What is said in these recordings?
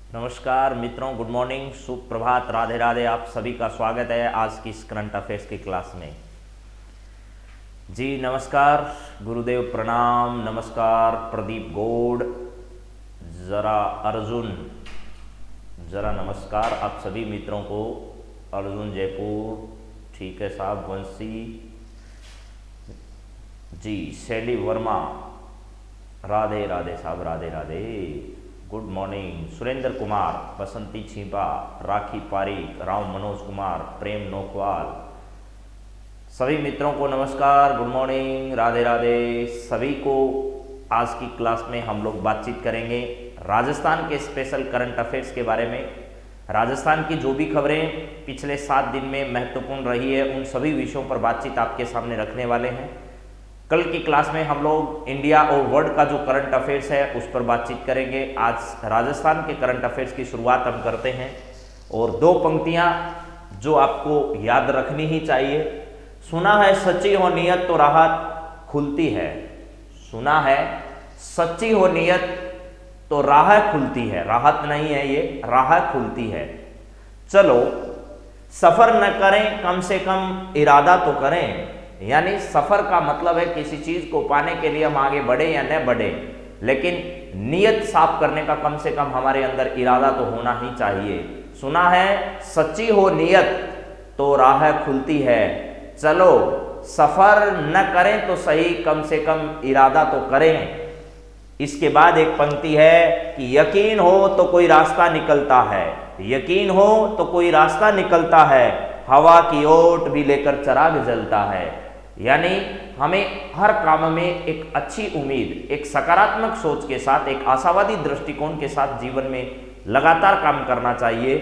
नमस्कार मित्रों, good morning, सुप्रभात, राधे राधे। आप सभी का स्वागत है आज की इस करंट अफेयर्स की क्लास में। जी नमस्कार, गुरुदेव प्रणाम, नमस्कार प्रदीप गौड़, जरा अर्जुन, जरा नमस्कार आप सभी मित्रों को। अर्जुन जयपुर, ठीक है साहब। वंशी जी, शैली वर्मा, राधे राधे साहब, राधे राधे, गुड मॉर्निंग। सुरेंद्र कुमार, बसंती छिपा, राखी पारिक, राव मनोज कुमार, प्रेम नोकवाल, सभी मित्रों को नमस्कार, गुड मॉर्निंग, राधे राधे। सभी को आज की क्लास में हम लोग बातचीत करेंगे राजस्थान के स्पेशल करंट अफेयर्स के बारे में। राजस्थान की जो भी खबरें पिछले 7 दिन में महत्वपूर्ण रही है उन सभी विषयों पर बातचीत आपके सामने रखने वाले हैं। कल की क्लास में हम लोग इंडिया और वर्ल्ड का जो करंट अफेयर्स है उस पर बातचीत करेंगे। आज राजस्थान के करंट अफेयर्स की शुरुआत हम करते हैं और 2 पंक्तियां जो आपको याद रखनी ही चाहिए। सुना है सच्ची हो नियत तो राहत खुलती है। सुना है सच्ची हो नियत तो राह खुलती है। राहत नहीं है, ये राह खुलती है। चलो सफर न करें, कम से कम इरादा तो करें। यानी सफर का मतलब है किसी चीज को पाने के लिए हम आगे बढ़े या न बढ़े, लेकिन नियत साफ करने का कम से कम हमारे अंदर इरादा तो होना ही चाहिए। सुना है सच्ची हो नियत तो राह खुलती है। चलो सफर न करें तो सही, कम से कम इरादा तो करें। इसके बाद एक पंक्ति है कि यकीन हो तो कोई रास्ता निकलता है। यकीन हो तो कोई रास्ता निकलता है, हवा की ओट भी लेकर चिराग जलता है। यानी हमें हर काम में एक अच्छी उम्मीद, एक सकारात्मक सोच के साथ, एक आशावादी दृष्टिकोण के साथ जीवन में लगातार काम करना चाहिए।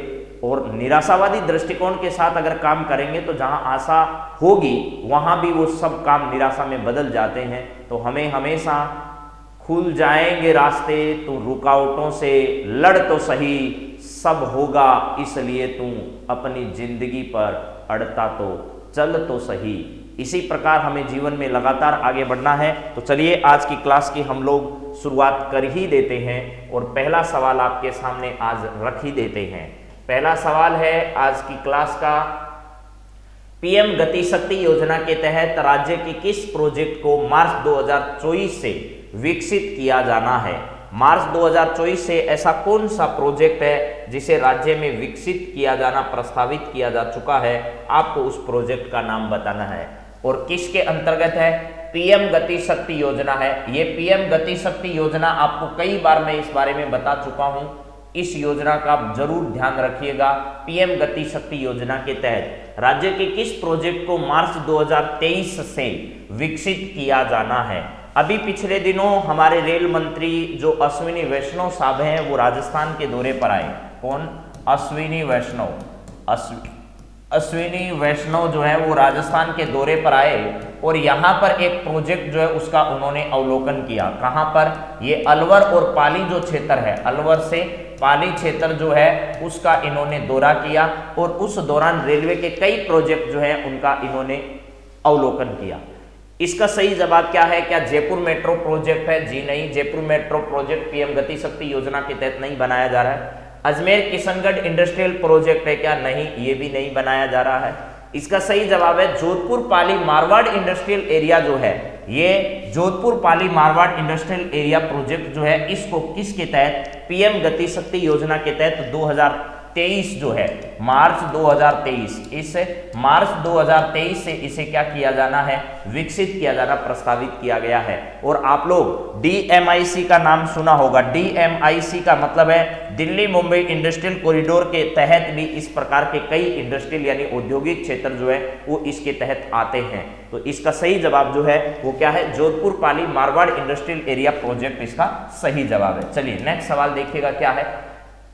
और निराशावादी दृष्टिकोण के साथ अगर काम करेंगे तो जहां आशा होगी वहां भी वो सब काम निराशा में बदल जाते हैं। तो हमें हमेशा खुल जाएंगे रास्ते, तो रुकावटों से लड़ तो सही, सब होगा इसलिए तू अपनी जिंदगी पर अड़ता तो चल तो सही। इसी प्रकार हमें जीवन में लगातार आगे बढ़ना है। तो चलिए आज की क्लास की हम लोग शुरुआत कर ही देते हैं और पहला सवाल आपके सामने आज रख ही देते हैं। पहला सवाल है आज की क्लास का, पीएम गति शक्ति योजना के तहत राज्य की किस प्रोजेक्ट को मार्च 2024 से विकसित किया जाना है। मार्च 2024 से ऐसा कौन सा प्रोजेक्ट है जिसे राज्य में विकसित किया जाना प्रस्तावित किया जा चुका है, आपको उस प्रोजेक्ट का नाम बताना है और किसके अंतर्गत है। पीएम गति शक्ति योजना है। ये पीएम गति शक्ति योजना आपको कई बार मैं इस बारे में बता चुका हूं। इस योजना का आप जरूर ध्यान रखिएगा। पीएम गति शक्ति योजना के तहत राज्य के किस प्रोजेक्ट को मार्च 2023 से विकसित किया जाना है। अभी पिछले दिनों हमारे रेल मंत्री जो अश्विनी वैष्णव साहब हैं वो राजस्थान के दौरे पर आए। कौन? अश्विनी वैष्णव। अश्विनी वैष्णव जो है वो राजस्थान के दौरे पर आए और यहाँ पर एक प्रोजेक्ट जो है उसका उन्होंने अवलोकन किया। कहाँ पर? ये अलवर और पाली जो क्षेत्र है, अलवर से पाली क्षेत्र जो है उसका इन्होंने दौरा किया और उस दौरान रेलवे के कई प्रोजेक्ट जो है उनका इन्होंने अवलोकन किया। इसका सही जवाब क्या है? क्या जयपुर मेट्रो प्रोजेक्ट है? जी नहीं, जयपुर मेट्रो प्रोजेक्ट पीएम गति शक्ति योजना के तहत नहीं बनाया जा रहा है। अजमेर किशनगढ़ इंडस्ट्रियल प्रोजेक्ट है क्या? नहीं, ये भी नहीं बनाया जा रहा है। इसका सही जवाब है जोधपुर पाली मारवाड़ इंडस्ट्रियल एरिया जो है, ये Jodhpur Pali Marwar industrial area project जो है इसको किसके तहत, पीएम गति शक्ति योजना के तहत 2023 जो है, मार्च 2023, इस मार्च 2023 से इसे क्या किया जाना है, विकसित किया जाना प्रस्तावित किया गया है। और आप लोग डीएमआईसी का नाम सुना होगा। डीएमआईसी का मतलब है दिल्ली मुंबई इंडस्ट्रियल कॉरिडोर के तहत भी इस प्रकार के कई इंडस्ट्रियल यानी औद्योगिक क्षेत्र जो है वो इसके तहत आते हैं। तो इसका सही जवाब जो है वो क्या है, Jodhpur Pali Marwar industrial area project इसका सही जवाब है। चलिए नेक्स्ट सवाल देखिएगा क्या है।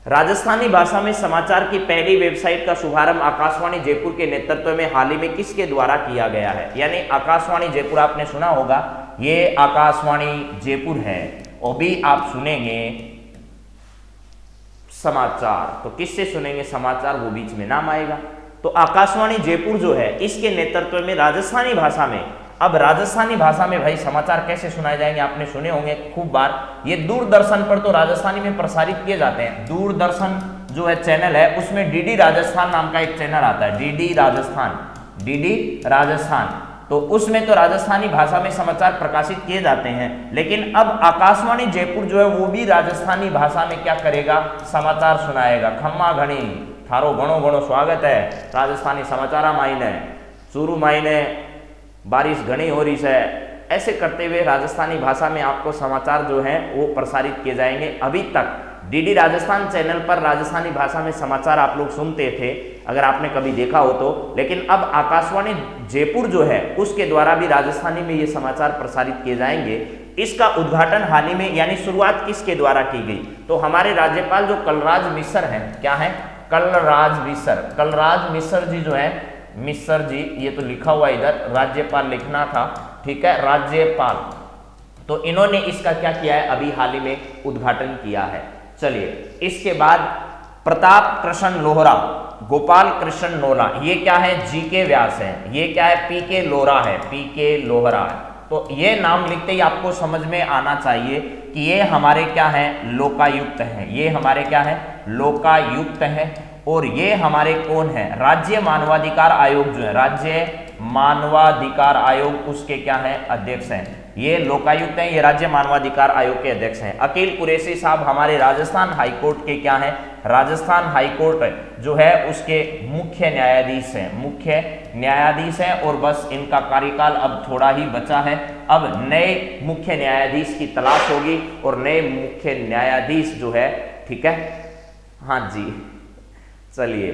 राजस्थानी भाषा में समाचार की पहली वेबसाइट का शुभारंभ आकाशवाणी जयपुर के नेतृत्व में हाल ही में किसके द्वारा किया गया है। यानी आकाशवाणी जयपुर आपने सुना होगा, ये आकाशवाणी जयपुर है। और भी आप सुनेंगे समाचार, तो किससे सुनेंगे समाचार, वो बीच में नाम आएगा। तो आकाशवाणी जयपुर जो है इसके नेतृत्व में राजस्थानी भाषा में अब राजस्थानी भाषा में भाई समाचार कैसे सुनाए जाएंगे, आपने सुने होंगे खूब बार। ये दूरदर्शन पर तो राजस्थानी में प्रसारित किए जाते हैं। दूरदर्शन जो है चैनल है, उसमें डीडी राजस्थान नाम का एक चैनल आता है, डीडी राजस्थान। तो उसमें तो राजस्थानी भाषा में समाचार प्रकाशित किए जाते हैं। लेकिन अब आकाशवाणी जयपुर जो है वो भी राजस्थानी भाषा में क्या करेगा, समाचार सुनाएगा। खम्मा घणी थारो घणो घणो स्वागत है राजस्थानी समाचार मायने, शुरू मायने बारिश घनी हो रही है, ऐसे करते हुए राजस्थानी भाषा में आपको समाचार जो है वो प्रसारित किए जाएंगे। अभी तक डीडी राजस्थान चैनल पर राजस्थानी भाषा में समाचार आप लोग सुनते थे, अगर आपने कभी देखा हो तो। लेकिन अब आकाशवाणी जयपुर जो है उसके द्वारा भी राजस्थानी में ये समाचार प्रसारित किए जाएंगे। इसका उद्घाटन हाल ही में यानी शुरुआत किसके द्वारा की गई, तो हमारे राज्यपाल जो कलराज मिश्र हैं, क्या है, कलराज मिश्र जी जो है, मिश्र जी, ये तो लिखा हुआ इधर, राज्यपाल लिखना था, ठीक है, राज्यपाल। तो इन्होंने इसका क्या किया है, अभी हाल ही में उद्घाटन किया है। चलिए, इसके बाद प्रताप कृष्ण लोहरा, गोपाल कृष्ण नोला, ये क्या है, जी के व्यास है, ये क्या है, पी के लोहरा है, पी के लोहरा है। तो ये नाम लिखते ही आपको समझ में आना चाहिए कि ये हमारे क्या है, लोकायुक्त हैं, ये हमारे क्या है, लोकायुक्त हैं। और ये हमारे कौन है, राज्य मानवाधिकार आयोग जो है, राज्य मानवाधिकार आयोग उसके क्या है, अध्यक्ष हैं। ये लोकायुक्त हैं, ये राज्य मानवाधिकार आयोग के अध्यक्ष हैं। अकील कुरैशी साहब हमारे राजस्थान हाईकोर्ट के क्या है, राजस्थान हाईकोर्ट जो है उसके मुख्य न्यायाधीश हैं, मुख्य न्यायाधीश हैं। और बस इनका कार्यकाल अब थोड़ा ही बचा है। अब नए मुख्य न्यायाधीश की तलाश होगी और नए मुख्य न्यायाधीश जो है, ठीक है, हाँ जी, चलिए,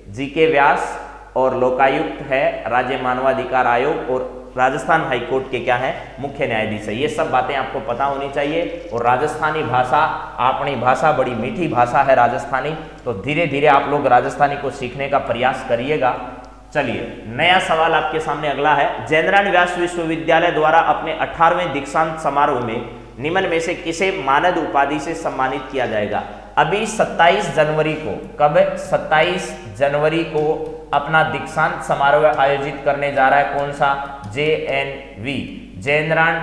जी के व्यास और लोकायुक्त है राज्य मानवाधिकार आयोग और राजस्थान हाईकोर्ट के क्या है, मुख्य न्यायाधीश है। ये सब बातें आपको पता होनी चाहिए। और राजस्थानी भाषा, अपनी भाषा बड़ी मीठी भाषा है राजस्थानी, तो धीरे धीरे आप लोग राजस्थानी को सीखने का प्रयास करिएगा। चलिए, नया सवाल आपके सामने अगला है। जयन्द्रान व्यास विश्वविद्यालय द्वारा अपने 18वें दीक्षांत समारोह में निम्न में से किसे मानद उपाधि से सम्मानित किया जाएगा। अभी 27 जनवरी को, कब, 27 जनवरी को अपना दीक्षांत समारोह आयोजित करने जा रहा है। कौन सा, JNV, जयन्द्रान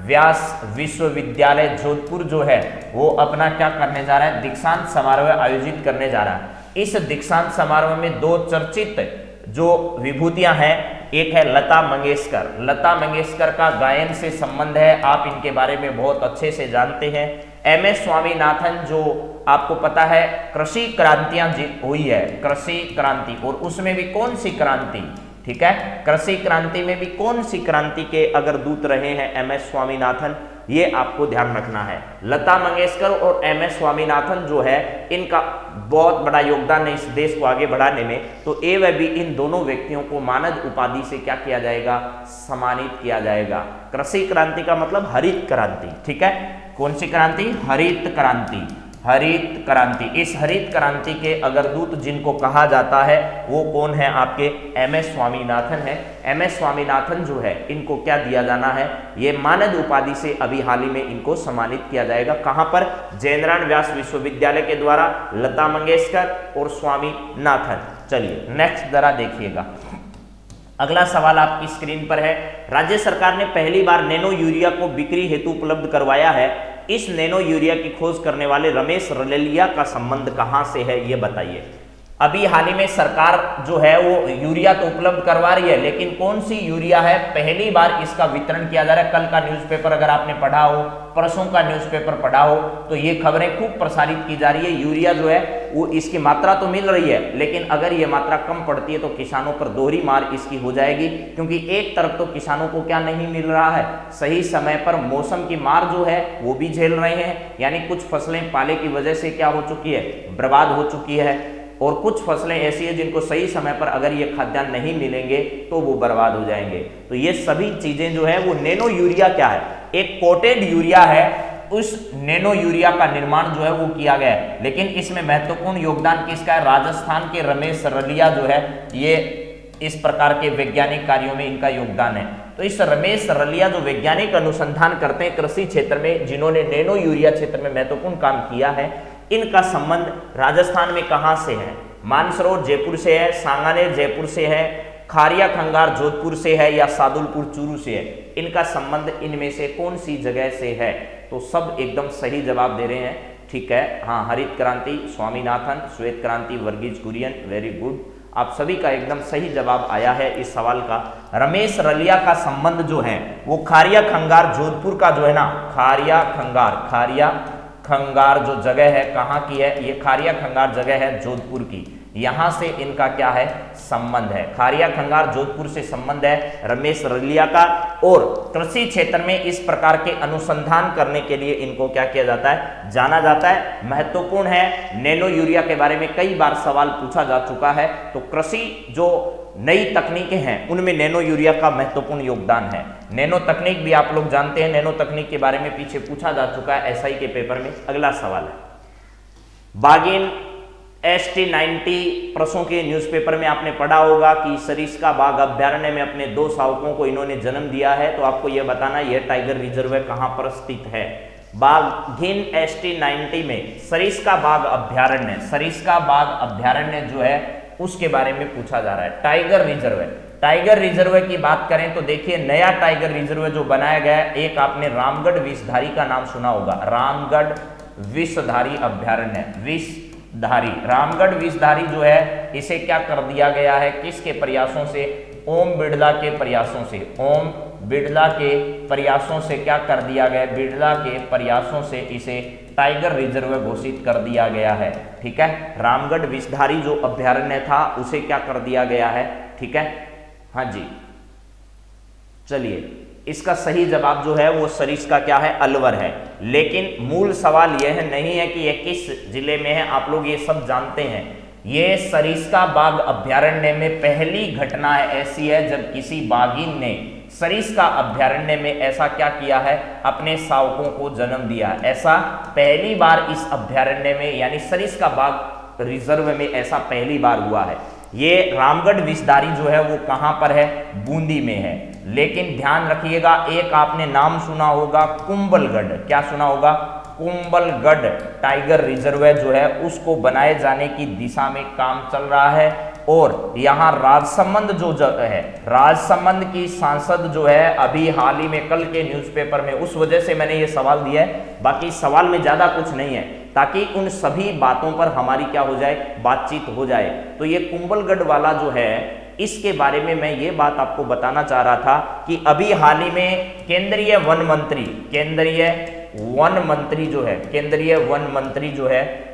व्यास विश्वविद्यालय जोधपुर जो है वो अपना क्या करने जा रहा है, दीक्षांत समारोह आयोजित करने जा रहा है। इस दीक्षांत समारोह में दो चर्चित जो विभूतियां हैं, एक है लता मंगेशकर। लता मंगेशकर का गायन से संबंध है, आप इनके बारे में बहुत अच्छे से जानते हैं। MS स्वामीनाथन, जो आपको पता है कृषि क्रांतियां हुई है, कृषि क्रांति, और उसमें भी कौन सी क्रांति, ठीक है, कृषि क्रांति में भी कौन सी क्रांति के अगर दूत रहे हैं, MS स्वामीनाथन, ये आपको ध्यान रखना है। लता मंगेशकर और MS स्वामीनाथन जो है, इनका बहुत बड़ा योगदान है इस देश को आगे बढ़ाने में। तो A व B, इन दोनों व्यक्तियों को मानद उपाधि से क्या किया जाएगा, सम्मानित किया जाएगा। कृषि क्रांति का मतलब हरित क्रांति, ठीक है, कौन सी क्रांति, हरित क्रांति, हरित क्रांति। इस हरित क्रांति के अग्रदूत जिनको कहा जाता है वो कौन है, आपके MS स्वामीनाथन है। MS स्वामीनाथन जो है, इनको क्या दिया जाना है, ये मानद उपाधि से अभी हाल ही में इनको सम्मानित किया जाएगा। कहां पर, जयन्द्रान व्यास विश्वविद्यालय के द्वारा लता मंगेशकर और स्वामीनाथन। चलिए नेक्स्ट जरा देखिएगा, अगला सवाल आपकी स्क्रीन पर है। राज्य सरकार ने पहली बार नैनो यूरिया को बिक्री हेतु उपलब्ध करवाया है। इस नैनो यूरिया की खोज करने वाले रमेश रलेलिया का संबंध कहां से है, ये बताइए। अभी हाल ही में सरकार जो है वो यूरिया तो उपलब्ध करवा रही है, लेकिन कौन सी यूरिया है, पहली बार इसका वितरण किया जा रहा है। कल का न्यूज़पेपर अगर आपने पढ़ा हो, परसों का न्यूज़पेपर पढ़ा हो, तो ये खबरें खूब प्रसारित की जा रही है। यूरिया जो है वो इसकी मात्रा तो मिल रही है, लेकिन अगर ये मात्रा कम पड़ती है तो किसानों पर दोहरी मार इसकी हो जाएगी। क्योंकि एक तरफ तो किसानों को क्या नहीं मिल रहा है, सही समय पर मौसम की मार जो है वो भी झेल रहे हैं, यानी कुछ फसलें पाले की वजह से क्या हो चुकी है, बर्बाद हो चुकी है। और कुछ फसलें ऐसी है जिनको सही समय पर अगर ये खाद्यान्न नहीं मिलेंगे तो वो बर्बाद हो जाएंगे। तो ये सभी चीजें जो है वो नैनो यूरिया क्या है, एक कोटेड यूरिया है, उस नैनो यूरिया का निर्माण जो है वो किया गया है। लेकिन इसमें महत्वपूर्ण योगदान किसका है, राजस्थान के रमेश रलिया जो है, ये इस प्रकार के वैज्ञानिक कार्यों में इनका योगदान है। तो इस रमेश रलिया जो वैज्ञानिक अनुसंधान करते हैं कृषि क्षेत्र में, जिन्होंने नैनो यूरिया क्षेत्र में महत्वपूर्ण काम किया है, इनका संबंध राजस्थान में कहां से है, मानसरोवर जयपुर से है, सांगानेर जयपुर से है, खारिया खंगार जोधपुर से है या सादुलपुर चूरू से है, इनका संबंध इनमें से कौन सी जगह से है? तो सब एकदम सही जवाब दे रहे हैं, ठीक है। हाँ, हरित क्रांति स्वामीनाथन, श्वेत क्रांति वर्गीज कुरियन, वेरी गुड। आप सभी का एकदम सही जवाब आया है इस सवाल का। रमेश रलिया का संबंध जो है वो खारिया खंगार जोधपुर का जो है ना, खारिया खंगार जो जगह है कहाँ की है? ये खारिया खंगार जगह है जोधपुर की, यहां से इनका क्या है? संबंध है। खारिया खंगार जोधपुर से संबंध है रमेश रलिया का। और कृषि क्षेत्र में इस प्रकार के अनुसंधान करने के लिए इनको क्या किया जाता है? जाना जाता है। महत्वपूर्ण है, नैनो यूरिया के बारे में कई बार सवाल पूछा जा चुका है। तो कृषि जो नई तकनीकें हैं उनमें नैनो यूरिया का महत्वपूर्ण योगदान है। नैनो तकनीक भी आप लोग जानते हैं, नैनो तकनीक के बारे में पीछे पूछा जा चुका है एसआई के पेपर में। अगला सवाल है, बागिन ST90 परसों के न्यूज़पेपर में आपने पढ़ा होगा कि सरिस्का बाघ अभ्यारण्य में अपने 2 शावकों को इन्होंने जन्म दिया है। तो आपको यह बताना यह टाइगर रिजर्व कहां पर स्थित है। बाघिन ST90 में सरिस्का बाघ अभ्यारण्य जो है उसके बारे में पूछा जा रहा है। टाइगर रिजर्व की बात करें तो देखिए, नया टाइगर रिजर्व जो बनाया गया है, एक आपने रामगढ़ विषधारी का नाम सुना होगा, रामगढ़ विषधारी अभ्यारण्य, रामगढ़ विषधारी जो है इसे क्या कर दिया गया है? किसके प्रयासों से? ओम बिड़ला के प्रयासों से। ओम बिड़ला के प्रयासों से क्या कर दिया गया? बिड़ला के प्रयासों से इसे टाइगर रिजर्व घोषित कर दिया गया है, ठीक है। रामगढ़ विषधारी जो अभ्यारण्य था उसे क्या कर दिया गया है, ठीक है। हाँ जी, चलिए, इसका सही जवाब जो है वो सरिस्का क्या है? अलवर है। लेकिन मूल सवाल यह नहीं है कि यह किस जिले में है, आप लोग ये सब जानते हैं। ये सरिस्का बाघ अभ्यारण्य में पहली घटना ऐसी है जब किसी बाघिन ने सरिस्का अभ्यारण्य में ऐसा क्या किया है? अपने शावकों को जन्म दिया। ऐसा पहली बार इस अभ्यारण्य में यानी सरिस्का बाघ रिजर्व में ऐसा पहली बार हुआ है। ये रामगढ़ विषधारी जो है वो कहां पर है? बूंदी में है। लेकिन ध्यान रखिएगा, एक आपने नाम सुना होगा कुंभलगढ़। क्या सुना होगा? कुंभलगढ़ टाइगर रिजर्व जो है उसको बनाए जाने की दिशा में काम चल रहा है। और यहाँ राजसमंद जो जगह है, राजसमंद की सांसद जो है अभी हाल ही में कल के न्यूज़पेपर में, उस वजह से मैंने ये सवाल दिया है। बाकी सवाल में ज्यादा कुछ नहीं है, ताकि उन सभी बातों पर हमारी क्या हो जाए? बातचीत हो जाए। तो ये कुंभलगढ़ वाला जो है, इसके बारे में मैं ये बात आपको बताना चाह रहा था कि अभी हाल ही में केंद्रीय वन मंत्री जो है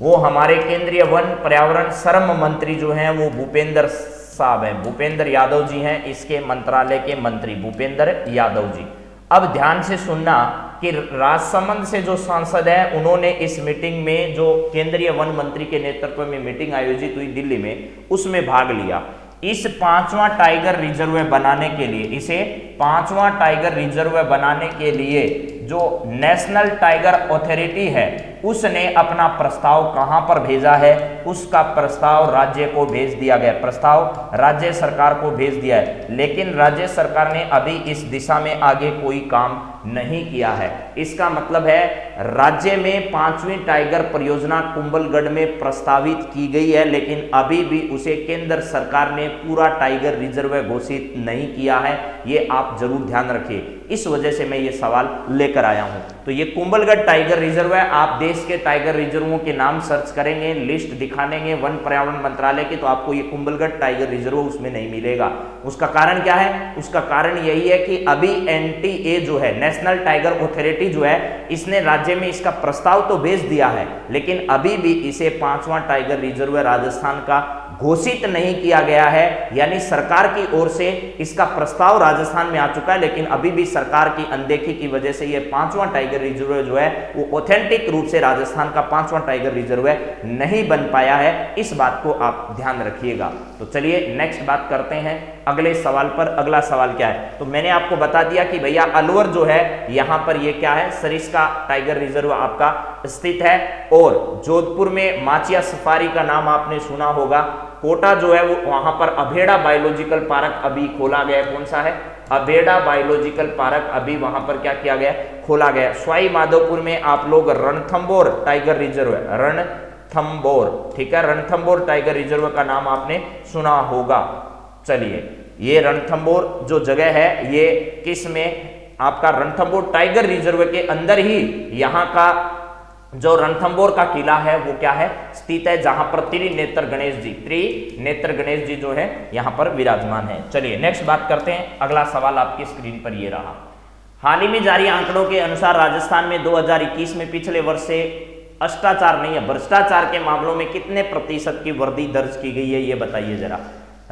वो हमारे केंद्रीय वन पर्यावरण श्रम मंत्री जो हैं वो भूपेंद्र साहब हैं, भूपेंद्र यादव जी हैं, इसके मंत्रालय के मंत्री भूपेंद्र यादव जी। अब ध्यान से सुनना कि राजसमंद से जो सांसद है उन्होंने इस मीटिंग में, जो केंद्रीय वन मंत्री के नेतृत्व में मीटिंग आयोजित हुई दिल्ली में, उसमें भाग लिया। इस 5वां टाइगर रिजर्व बनाने के लिए, इसे 5वां टाइगर रिजर्व बनाने के लिए जो नेशनल टाइगर अथॉरिटी है उसने अपना प्रस्ताव कहां पर भेजा है? उसका प्रस्ताव राज्य को भेज दिया गया, प्रस्ताव राज्य सरकार को भेज दिया है। लेकिन राज्य सरकार ने अभी इस दिशा में आगे कोई काम नहीं किया है। इसका मतलब है राज्य में 5वीं टाइगर परियोजना कुंभलगढ़ में प्रस्तावित की गई है, लेकिन अभी भी उसे केंद्र सरकार ने पूरा टाइगर रिजर्व घोषित नहीं किया है। ये आप जरूर ध्यान रखिए, इस वजह से मैं ये सवाल लेकर आया हूं। तो ये कुंभलगढ़ टाइगर रिजर्व है। आप देश के टाइगर रिजर्वों के नाम सर्च करेंगे, लिस्ट दिखा देंगे वन पर्यावरण मंत्रालय की, तो आपको ये कुंभलगढ़ टाइगर रिजर्व उसमें नहीं मिलेगा। उसका कारण क्या है? उसका कारण यही है कि अभी NTA जो है, नेशनल टाइगर अथॉरिटी जो है, इसने राज्य में इसका प्रस्ताव तो भेज दिया है, लेकिन अभी भी इसे 5वां टाइगर रिजर्व राजस्थान का घोषित नहीं किया गया है। यानी सरकार की ओर से इसका प्रस्ताव राजस्थान में आ चुका है, लेकिन अभी भी सरकार की अनदेखी की वजह से यह 5वां टाइगर रिजर्व जो है वो ऑथेंटिक रूप से राजस्थान का 5वां टाइगर रिजर्व नहीं बन पाया है। इस बात को आप ध्यान रखिएगा। तो चलिए नेक्स्ट बात करते हैं अगले सवाल पर। अगला सवाल क्या है? तो मैंने आपको बता दिया कि भैया अलवर जो है यहां पर ये क्या है? सरिस्का टाइगर रिजर्व आपका स्थित है। और जोधपुर में माचिया सफारी का नाम आपने सुना होगा। कोटा जो है वो वहां पर अभेड़ा बायोलॉजिकल पार्क अभी खोला गया। कौन सा है? अभेड़ा बायोलॉजिकल पार्क अभी वहां पर क्या किया गया? खोला गया। सवाई माधोपुर में आप लोग रणथंबोर टाइगर रिजर्व, रणथंबोर, ठीक है, रणथंबोर टाइगर रिजर्व का नाम आपने सुना होगा। चलिए, ये रणथंबोर जो जगह है ये किस में, आपका रणथंबोर टाइगर रिजर्व के अंदर ही यहाँ का जो रणथंबोर का किला है वो क्या है, स्थित है, जहां पर त्रिनेत्र गणेश जी जो है यहां पर विराजमान है। चलिए नेक्स्ट बात करते हैं, अगला सवाल आपकी स्क्रीन पर ये रहा। हाल ही में जारी आंकड़ों के अनुसार राजस्थान में 2021 में पिछले वर्ष से भ्रष्टाचार नहीं है, भ्रष्टाचार के मामलों में कितने प्रतिशत की वृद्धि दर्ज की गई है, ये बताइए जरा।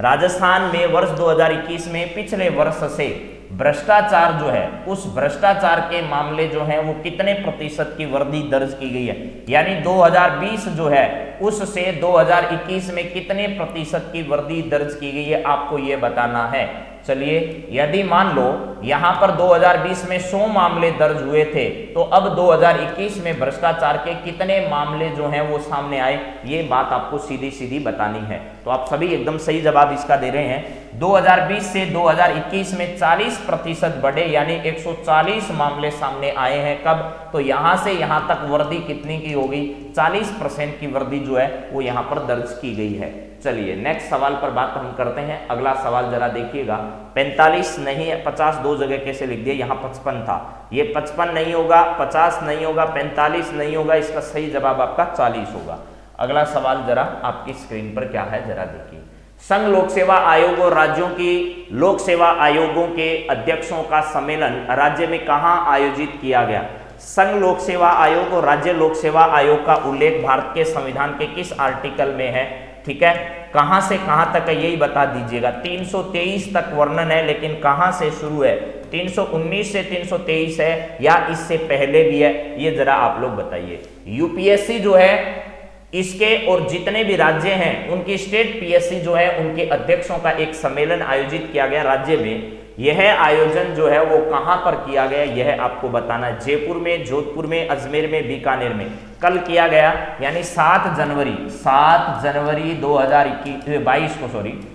राजस्थान में वर्ष 2021 में पिछले वर्ष से भ्रष्टाचार जो है, उस भ्रष्टाचार के मामले जो है वो कितने प्रतिशत की वृद्धि दर्ज की गई है, यानी 2020 जो है उससे 2021 में कितने प्रतिशत की वृद्धि दर्ज की गई है, आपको ये बताना है। चलिए, यदि मान लो यहां पर 2020 में 100 मामले दर्ज हुए थे, तो अब 2021 में भ्रष्टाचार के कितने मामले जो हैं वो सामने आए, ये बात आपको सीधी सीधी बतानी है। तो आप सभी एकदम सही जवाब इसका दे रहे हैं। 2020 से 2021 में 40% बढ़े, यानी 140 मामले सामने आए हैं। कब? तो यहां से यहां तक वृद्धि कितनी की होगी, 40% की वृद्धि जो है वो यहां पर दर्ज की गई है। चलिए नेक्स्ट सवाल पर बात हम करते हैं। अगला सवाल जरा देखिएगा, 45 नहीं है, 50 दो जगह कैसे लिख दिए, यहाँ 55 था, ये 55 नहीं होगा, 50 नहीं होगा, 45 नहीं होगा, इसका सही जवाब आपका 40 होगा। अगला सवाल जरा आपकी स्क्रीन पर क्या है जरा देखिए। संघ लोक सेवा आयोग और राज्यों की लोक सेवा आयोगों के अध्यक्षों का सम्मेलन राज्य में कहाँ आयोजित किया गया? संघ लोक सेवा आयोग और राज्य लोक सेवा आयोग का उल्लेख भारत के संविधान के किस आर्टिकल में है? ठीक है, कहां से कहां तक है यही बता दीजिएगा। 323 तक वर्णन है, लेकिन कहां से शुरू है, 319 से 323 है या इससे पहले भी है, ये जरा आप लोग बताइए। यूपीएससी जो है इसके और जितने भी राज्य हैं उनकी स्टेट पीएससी जो है उनके अध्यक्षों का एक सम्मेलन आयोजित किया गया राज्य में। यह आयोजन जो है वो कहां पर किया गया, यह आपको बताना है। जयपुर में, जोधपुर में, अजमेर में, बीकानेर में कल किया गया, यानी 7 जनवरी 2022 को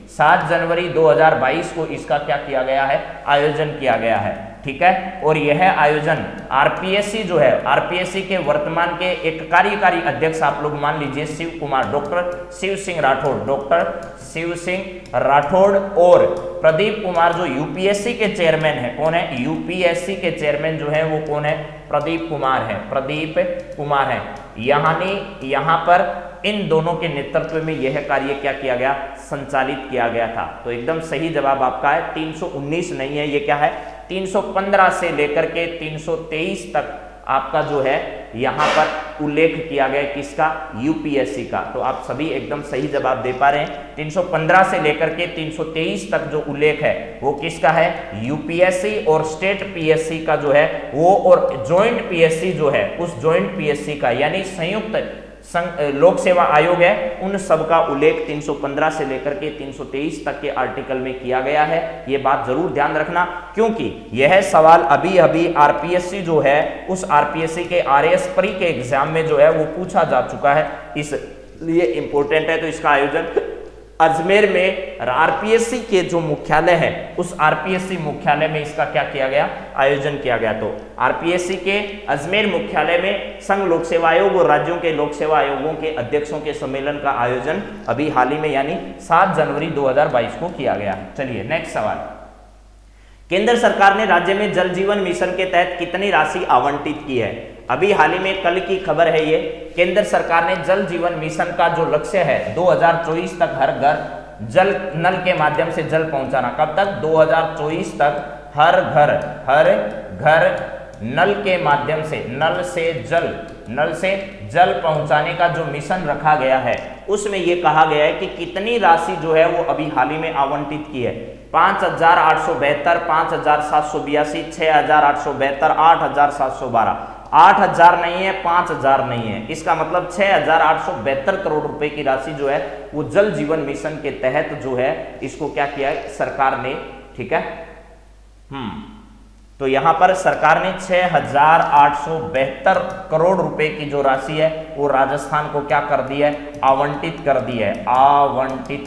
7 जनवरी 2022 को इसका क्या किया गया है, आयोजन किया गया है। ठीक है, और यह आयोजन आरपीएससी जो है, आरपीएससी के वर्तमान के एक कार्यकारी अध्यक्ष आप लोग मान लीजिए शिव कुमार, डॉक्टर शिव सिंह राठौड़ और प्रदीप कुमार जो यूपीएससी के चेयरमैन है। कौन है? यूपीएससी के चेयरमैन जो है वो कौन है? प्रदीप कुमार है। यहाँ पर इन दोनों के नेतृत्व में यह कार्य क्या किया गया, संचालित किया गया था। तो एकदम सही जवाब आपका है 319 नहीं है, ये क्या है 315 से लेकर के 323 तक आपका जो है यहाँ पर उल्लेख किया गया किसका, यूपीएससी का। तो आप सभी एकदम सही जवाब दे पा रहे हैं। 315 से लेकर के 323 तक जो उल्लेख है वो किसका है, यूपीएससी और स्टेट पीएससी का जो है वो, और ज्वाइंट पीएससी जो है उस ज्वाइंट पीएससी का, यानी संयुक्त लोक सेवा आयोग है, उन सब का उल्लेख 315 से लेकर के 323 तक के आर्टिकल में किया गया है। ये बात जरूर ध्यान रखना, क्योंकि यह सवाल अभी अभी आरपीएससी जो है उस आरपीएससी के आरएएस प्री के एग्जाम में जो है वो पूछा जा चुका है, इसलिए इंपॉर्टेंट है। तो इसका आयोजन अजमेर में आरपीएससी के जो मुख्यालय है उस आरपीएससी मुख्यालय में इसका क्या किया गया, आयोजन किया गया। तो आरपीएससी के अजमेर मुख्यालय में संघ लोक सेवा आयोग और राज्यों के लोक सेवा आयोगों के अध्यक्षों के सम्मेलन का आयोजन अभी हाल ही में यानी 7 जनवरी 2022 को किया गया। चलिए नेक्स्ट सवाल, केंद्र सरकार ने राज्य में जल जीवन मिशन के तहत कितनी राशि आवंटित की है? अभी हाल ही में कल की खबर है ये, केंद्र सरकार ने जल जीवन मिशन का जो लक्ष्य है 2024 तक हर घर जल नल के माध्यम से जल पहुंचाना। कब तक? 2024 तक हर घर नल के माध्यम से, नल से जल पहुंचाने का जो मिशन रखा गया है उसमें यह कहा गया है कि कितनी राशि जो है वो अभी हाल ही में आवंटित की है। 5,872, 5,782, 6,872, 8,712, 8,000 नहीं है, 5,000 नहीं है, इसका मतलब 6,872 करोड़ रुपए की राशि जो है वो जल जीवन मिशन के तहत जो है इसको क्या किया है सरकार ने। ठीक है, तो यहां पर सरकार ने 6,872 करोड़ रुपए की जो राशि है वो राजस्थान को क्या कर दी है, आवंटित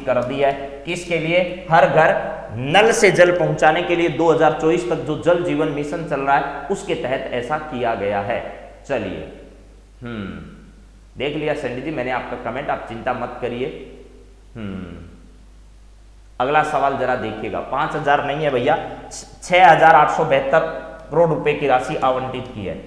कर दी है। किसके लिए? हर घर नल से जल पहुंचाने के लिए 2024 तक जो जल जीवन मिशन चल रहा है उसके तहत ऐसा किया गया है। चलिए देख लिया सैंडी जी मैंने आपका कमेंट, आप चिंता मत करिए। अगला सवाल जरा देखिएगा, 5,000 नहीं है भैया, 6,872 करोड़ रुपए की राशि आवंटित की है।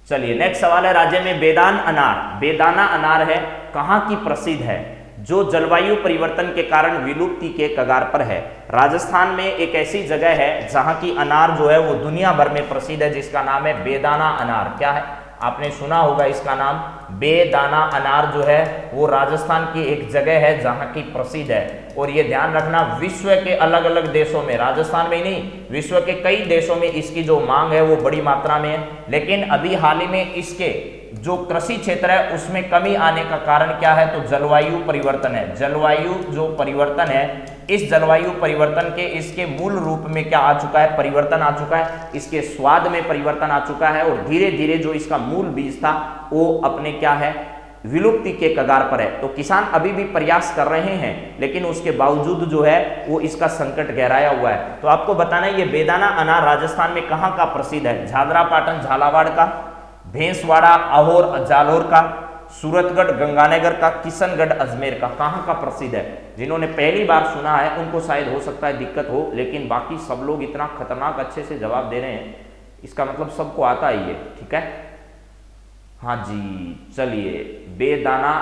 चलिए नेक्स्ट सवाल है, राज्य में बेदाना अनार है, कहां की प्रसिद्ध है, जो जलवायु परिवर्तन के कारण विलुप्ति के कगार पर है। राजस्थान में एक ऐसी जगह है जहां की अनार जो है वो दुनिया भर में प्रसिद्ध है, जिसका नाम है बेदाना अनार। क्या है, आपने सुना होगा इसका नाम, बेदाना अनार जो है वो राजस्थान की एक जगह है जहां की प्रसिद्ध है। और ये ध्यान रखना, विश्व के अलग अलग देशों में, राजस्थान में ही नहीं, विश्व के कई देशों में इसकी जो मांग है वो बड़ी मात्रा में है। लेकिन अभी हाल ही में इसके जो कृषि क्षेत्र है उसमें कमी आने का कारण क्या है, तो जलवायु परिवर्तन है। जलवायु जो परिवर्तन है, इस जलवायु परिवर्तन के इसके मूल रूप में क्या आ चुका है, परिवर्तन आ चुका है, इसके स्वाद में परिवर्तन आ चुका है और धीरे धीरे जो इसका मूल बीज था वो अपने क्या है, विलुप्ति के कगार पर है। तो किसान अभी भी प्रयास कर रहे हैं, लेकिन उसके बावजूद जो है वो इसका संकट गहराया हुआ है। तो आपको बताना है ये बेदाना अनार राजस्थान में कहां का प्रसिद्ध है, झालरा पाटन झालावाड़ का, भैंसवाड़ा अहोर जालोर का, सूरतगढ़ गंगानगर का, किशनगढ़ अजमेर का, कहां का प्रसिद्ध है। जिन्होंने पहली बार सुना है उनको शायद हो सकता है दिक्कत हो, लेकिन बाकी सब लोग इतना खतरनाक अच्छे से जवाब दे रहे हैं, इसका मतलब सबको आता ही है। ठीक है, हाँ जी, चलिए बेदाना,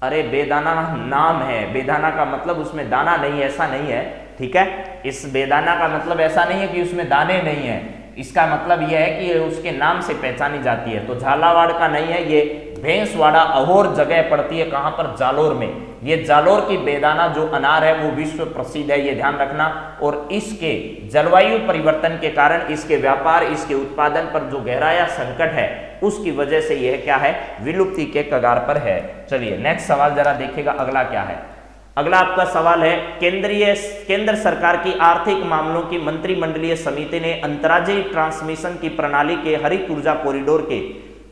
अरे बेदाना नाम है, बेदाना का मतलब उसमें दाना नहीं है, ऐसा नहीं है। ठीक है, इस बेदाना का मतलब ऐसा नहीं है कि उसमें दाने नहीं है, इसका मतलब यह है कि उसके नाम से पहचानी जाती है। तो झालावाड़ का नहीं है, ये भैंसवाड़ा अहोर जगह पड़ती है, कहां पर, जालोर में। ये जालोर की बेदाना जो अनार है वो विश्व प्रसिद्ध है, ये ध्यान रखना। और इसके जलवायु परिवर्तन के कारण इसके व्यापार, इसके उत्पादन पर जो गहराया संकट है उसकी वजह से यह क्या है, विलुप्ति के कगार पर है। चलिए नेक्स्ट सवाल जरा देखिएगा, अगला क्या है। अगला आपका सवाल है, केंद्र सरकार की आर्थिक मामलों की मंत्रिमंडलीय समिति ने अंतर्राज्यीय ट्रांसमिशन की प्रणाली के हरित ऊर्जा कॉरिडोर के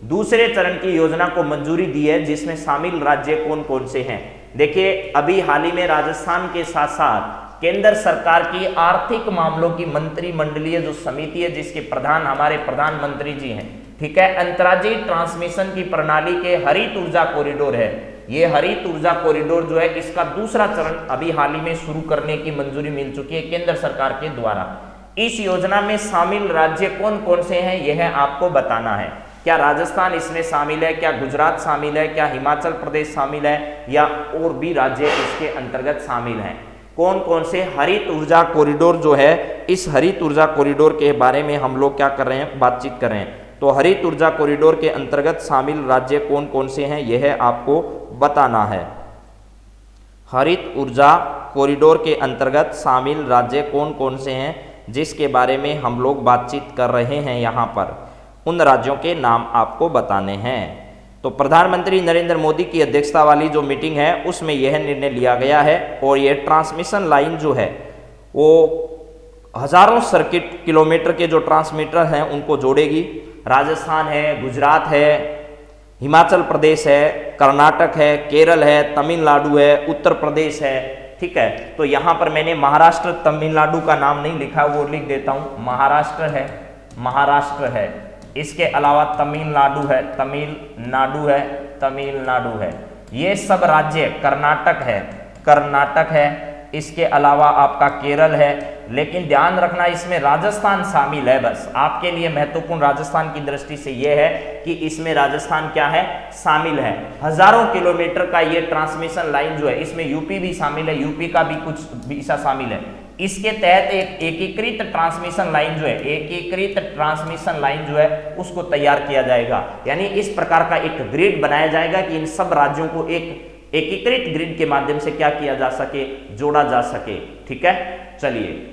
दूसरे चरण की योजना को मंजूरी दी है, जिसमें शामिल राज्य कौन कौन से हैं। देखिए अभी हाल ही में राजस्थान के साथ साथ केंद्र सरकार की आर्थिक मामलों की मंत्रिमंडलीय जो समिति है, जिसके प्रधान हमारे प्रधानमंत्री जी हैं, ठीक है, अंतर्राज्यीय ट्रांसमिशन की प्रणाली के हरित ऊर्जा कॉरिडोर है। ये हरित ऊर्जा कॉरिडोर जो है इसका दूसरा चरण अभी हाल ही में शुरू करने की मंजूरी मिल चुकी है केंद्र सरकार के द्वारा। इस योजना में शामिल राज्य कौन कौन से हैं यह आपको बताना है। क्या राजस्थान इसमें शामिल है, क्या गुजरात शामिल है, क्या हिमाचल प्रदेश शामिल है, या और भी राज्य इसके अंतर्गत शामिल हैं। कौन कौन से हरित ऊर्जा कॉरिडोर जो है, इस हरित ऊर्जा कॉरिडोर के बारे में हम लोग क्या कर रहे हैं, बातचीत कर रहे हैं। तो हरित ऊर्जा कॉरिडोर के अंतर्गत शामिल राज्य कौन कौन से हैं यह आपको बताना है। हरित ऊर्जा कॉरिडोर के अंतर्गत शामिल राज्य कौन कौन से हैं जिसके बारे में हम लोग बातचीत कर रहे हैं, यहाँ पर उन राज्यों के नाम आपको बताने हैं। तो प्रधानमंत्री नरेंद्र मोदी की अध्यक्षता वाली जो मीटिंग है उसमें यह निर्णय लिया गया है और यह ट्रांसमिशन लाइन जो है वो हजारों सर्किट किलोमीटर के जो ट्रांसमीटर हैं उनको जोड़ेगी। राजस्थान है, गुजरात है, हिमाचल प्रदेश है, कर्नाटक है, केरल है, तमिलनाडु है, उत्तर प्रदेश है। ठीक है, तो यहाँ पर मैंने महाराष्ट्र तमिलनाडु का नाम नहीं लिखा, वो लिख देता हूँ। महाराष्ट्र है, महाराष्ट्र है, इसके अलावा तमिलनाडु है, तमिलनाडु है, तमिलनाडु है, ये सब राज्य, कर्नाटक है, कर्नाटक है, इसके अलावा आपका केरल है। लेकिन ध्यान रखना इसमें राजस्थान शामिल है। बस आपके लिए महत्वपूर्ण राजस्थान की दृष्टि से यह है कि इसमें राजस्थान क्या है, शामिल है। हजारों किलोमीटर का ये ट्रांसमिशन लाइन जो है इसमें यूपी भी शामिल है, यूपी का भी कुछ हिस्सा शामिल है। इसके तहत एक एकीकृत ट्रांसमिशन लाइन जो है, एकीकृत ट्रांसमिशन लाइन जो है उसको तैयार किया जाएगा। यानी इस प्रकार का एक ग्रिड बनाया जाएगा कि इन सब राज्यों को एक एकीकृत ग्रिड के माध्यम से क्या किया जा सके, जोड़ा जा सके। ठीक है, चलिए